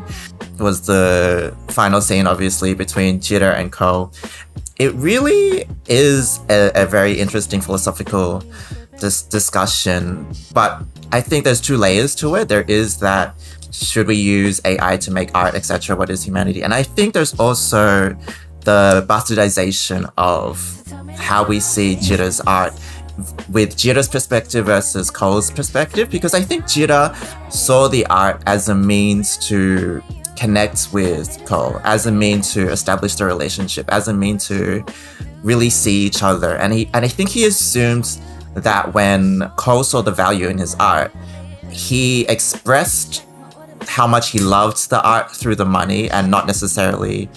was the final scene, obviously, between Jira and Cole. It really is a very interesting philosophical discussion, but I think there's 2 layers to it. There is that, should we use AI to make art, etc.? What is humanity? And I think there's also the bastardization of how we see Jira's art with Jira's perspective versus Cole's perspective, because I think Jira saw the art as a means to connect with Cole, as a means to establish the relationship, as a means to really see each other. And I think he assumed that when Cole saw the value in his art, he expressed how much he loved the art through the money, and not necessarily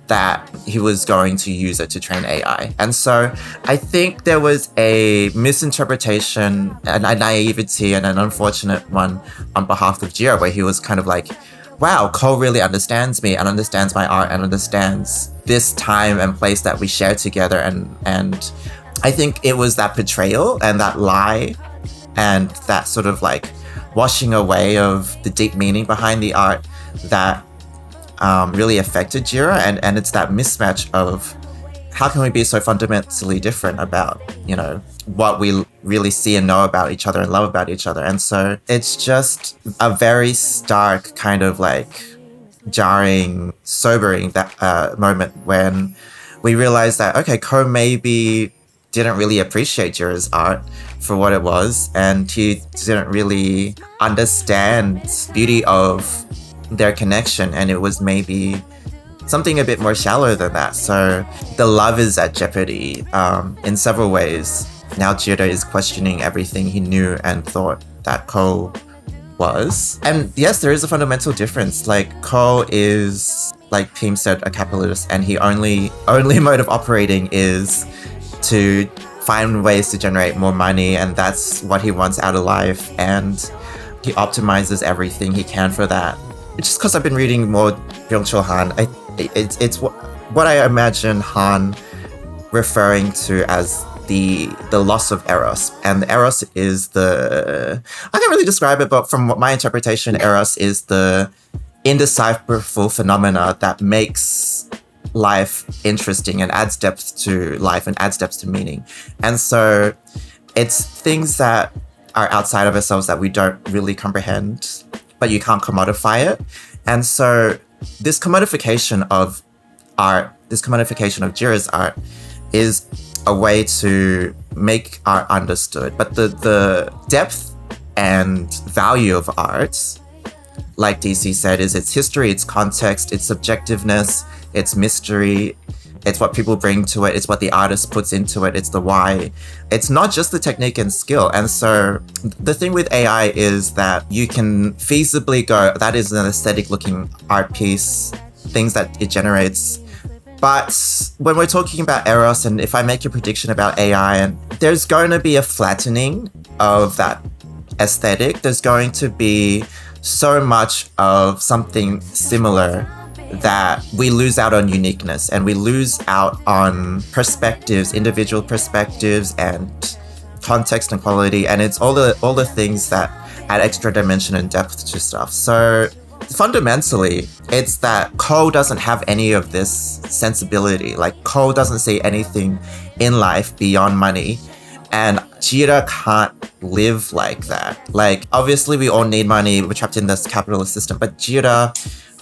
that he was going to use it to train AI. And so I think there was a misinterpretation and a naivety and an unfortunate one on behalf of Jira, where he was kind of like, wow, Cole really understands me and understands my art and understands this time and place that we share together. And I think it was that betrayal and that lie and that sort of like washing away of the deep meaning behind the art that really affected Jira, and it's that mismatch of how can we be so fundamentally different about, you know, what we really see and know about each other and love about each other. And so it's just a very stark kind of like jarring, sobering that moment when we realize that, okay, Ko maybe didn't really appreciate Jira's art for what it was, and he didn't really understand the beauty of their connection, and it was maybe something a bit more shallow than that. So the love is at jeopardy in several ways. Now Jira is questioning everything he knew and thought that Ko was. And yes, there is a fundamental difference. Like, Ko is, like Peem said, a capitalist, and he only mode of operating is to find ways to generate more money, and that's what he wants out of life, and he optimizes everything he can for that. It's just because I've been reading more Byung-Chul Han. It's what I imagine Han referring to as the loss of eros, and eros is I can't really describe it, but from my interpretation, eros is the indecipherable phenomena that makes life interesting and adds depth to life and adds depth to meaning. And so it's things that are outside of ourselves that we don't really comprehend, but you can't commodify it. And so this commodification of art, this commodification of Jira's art, is a way to make art understood. But the depth and value of art, like DC said, is its history, its context, its subjectiveness, its mystery. It's what people bring to it. It's what the artist puts into it. It's the why. It's not just the technique and skill. And so the thing with AI is that you can feasibly go, that is an aesthetic looking art piece, things that it generates. But when we're talking about eros, and if I make a prediction about AI, and there's going to be a flattening of that aesthetic. There's going to be so much of something similar that we lose out on uniqueness, and we lose out on perspectives, individual perspectives and context and quality. And it's all the things that add extra dimension and depth to stuff. So fundamentally, it's that Cole doesn't have any of this sensibility. Like, Cole doesn't see anything in life beyond money. And Jira can't live like that. Like, obviously we all need money. We're trapped in this capitalist system, but Jira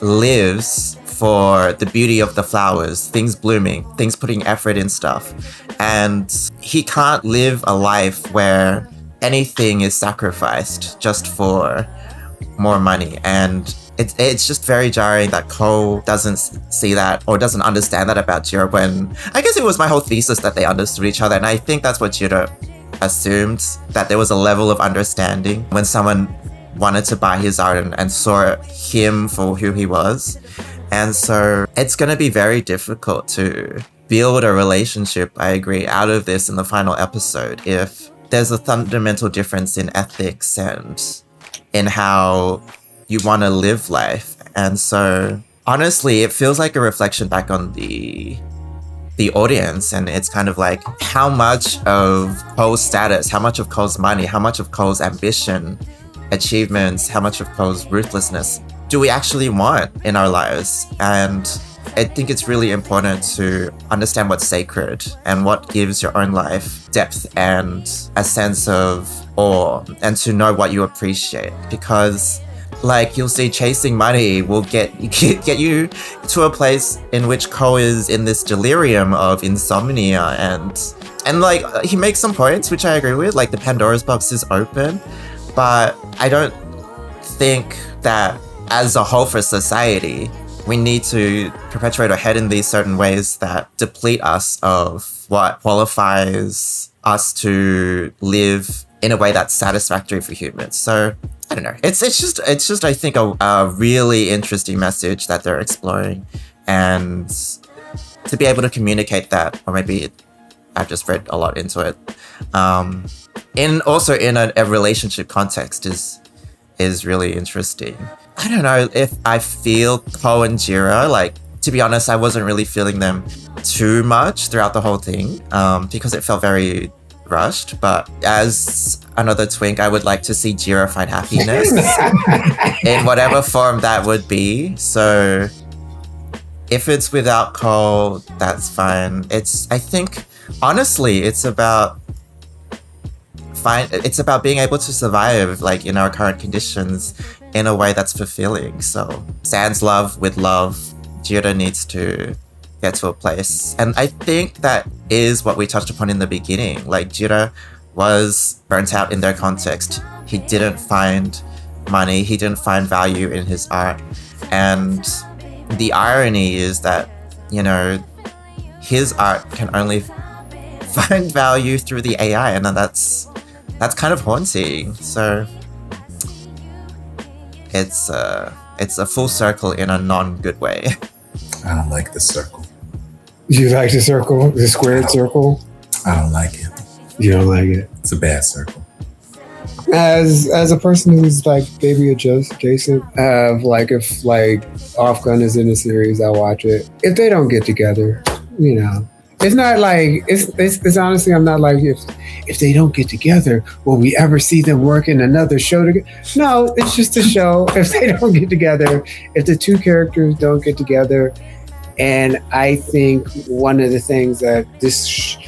lives for the beauty of the flowers, things blooming, things putting effort in stuff. And he can't live a life where anything is sacrificed just for more money. And it's just very jarring that Cole doesn't see that or doesn't understand that about Jira, when I guess it was my whole thesis that they understood each other. And I think that's what Jira assumed, that there was a level of understanding when someone wanted to buy his art and saw him for who he was. And so it's going to be very difficult to build a relationship, I agree, out of this in the final episode if there's a fundamental difference in ethics and in how you want to live life. And so honestly, it feels like a reflection back on the audience, and it's kind of like, how much of Cole's status, how much of Cole's money, how much of Cole's ambition, achievements, how much of Cole's ruthlessness do we actually want in our lives? And I think it's really important to understand what's sacred and what gives your own life depth and a sense of awe, and to know what you appreciate. Because like, you'll see chasing money will get you to a place in which Cole is in this delirium of insomnia, and like, he makes some points which I agree with, like the Pandora's box is open, but I don't think that as a whole for society we need to perpetuate or head in these certain ways that deplete us of what qualifies us to live in a way that's satisfactory for humans. So I don't know. It's just I think a really interesting message that they're exploring, and to be able to communicate that, or maybe I've just read a lot into it, in a relationship context is really interesting. I don't know if I feel Cole and Jira, like, to be honest, I wasn't really feeling them too much throughout the whole thing, because it felt very rushed. But as another twink, I would like to see Jira find happiness in whatever form that would be. So if it's without Cole, that's fine. I think honestly, it's about being able to survive, like, in our current conditions in a way that's fulfilling. So sans love with love, Jira needs to get to a place. And I think that is what we touched upon in the beginning. Like, Jira was burnt out in their context. He didn't find money, he didn't find value in his art. And the irony is that, you know, his art can only find value through the AI, and that's kind of haunting. So it's a full circle in a non-good way. I don't like the circle. You like the circle? The squared circle? I don't like it. You don't like it? It's a bad circle. As a person who's like baby adjacent, like, if like OffGun is in a series, I watch it. If they don't get together, you know, It's not like it's honestly, I'm not like if they don't get together, will we ever see them work in another show together? No, it's just a show. If they don't get together, if the two characters don't get together, and I think one of the things that this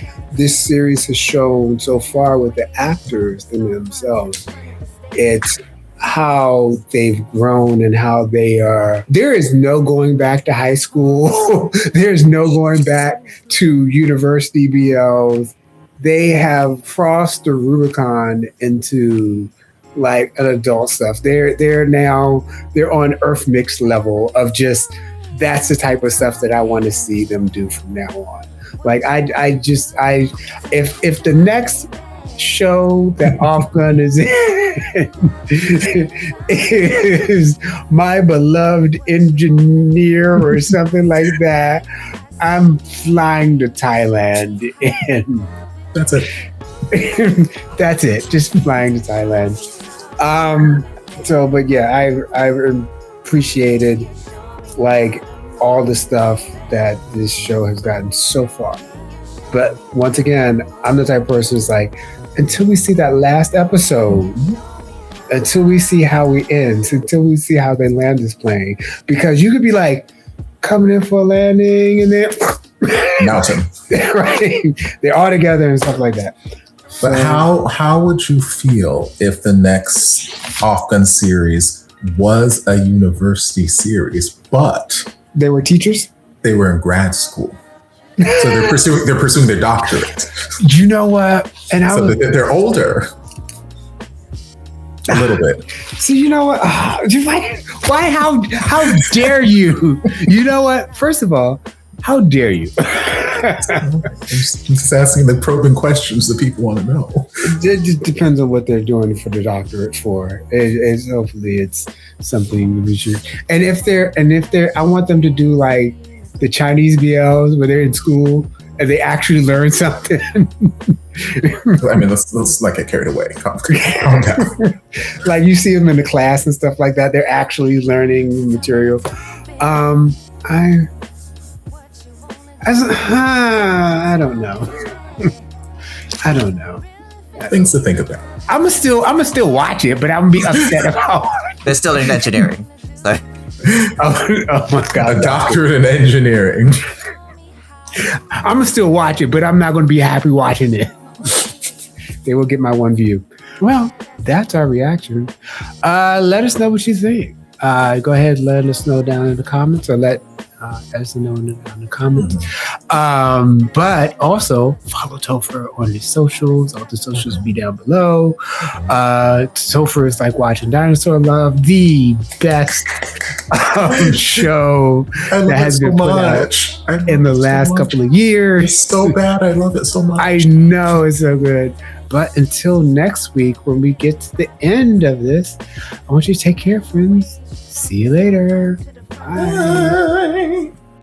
series has shown so far with the actors in themselves, it's how they've grown and how they are. There is no going back to high school. There's no going back to university BLs. They have crossed the Rubicon into like an adult stuff. They're on Earth Mix level of just, that's the type of stuff that I want to see them do from now on. Like if the next show that OffGun is in is My Beloved Engineer or something like that, I'm flying to Thailand and that's it. That's it. Just flying to Thailand. But yeah, I appreciated like all the stuff that this show has gotten so far. But once again, I'm the type of person who's like, until we see that last episode, until we see how we end, until we see how they land this plane, because you could be like coming in for a landing and then mountain, right? They're all together and stuff like that. But how would you feel if the next OffGun series was a university series, but they were teachers? They were in grad school. So they're pursuing their doctorate. You know what? And they're older. A little bit. So you know what? Why? How dare you? You know what? First of all, how dare you? I'm just asking the probing questions that people want to know. It just depends on what they're doing for the doctorate for. Hopefully it's something we should. And if they're, I want them to do like the Chinese BLs where they're in school and they actually learn something. I mean, let's not get carried away. Calm down. Like you see them in the class and stuff like that. They're actually learning material. I don't know. I don't know. Things to think about. I'ma still watch it, but I'm gonna be upset about it. They're still in engineering. So. Oh my God. A doctorate in engineering. I'm gonna still watch it, but I'm not gonna be happy watching it. They will get my one view. Well, that's our reaction. Let us know what you think. Go ahead and let us know down in the comments, or let Edison know in the comments. But also follow Topher on his socials. All the socials will be down below. Topher is like watching Dinosaur Love, the best show that has been put out in the last couple of years. It's so bad. I love it so much. I know, it's so good. But until next week, when we get to the end of this, I want you to take care, friends. See you later. Bye.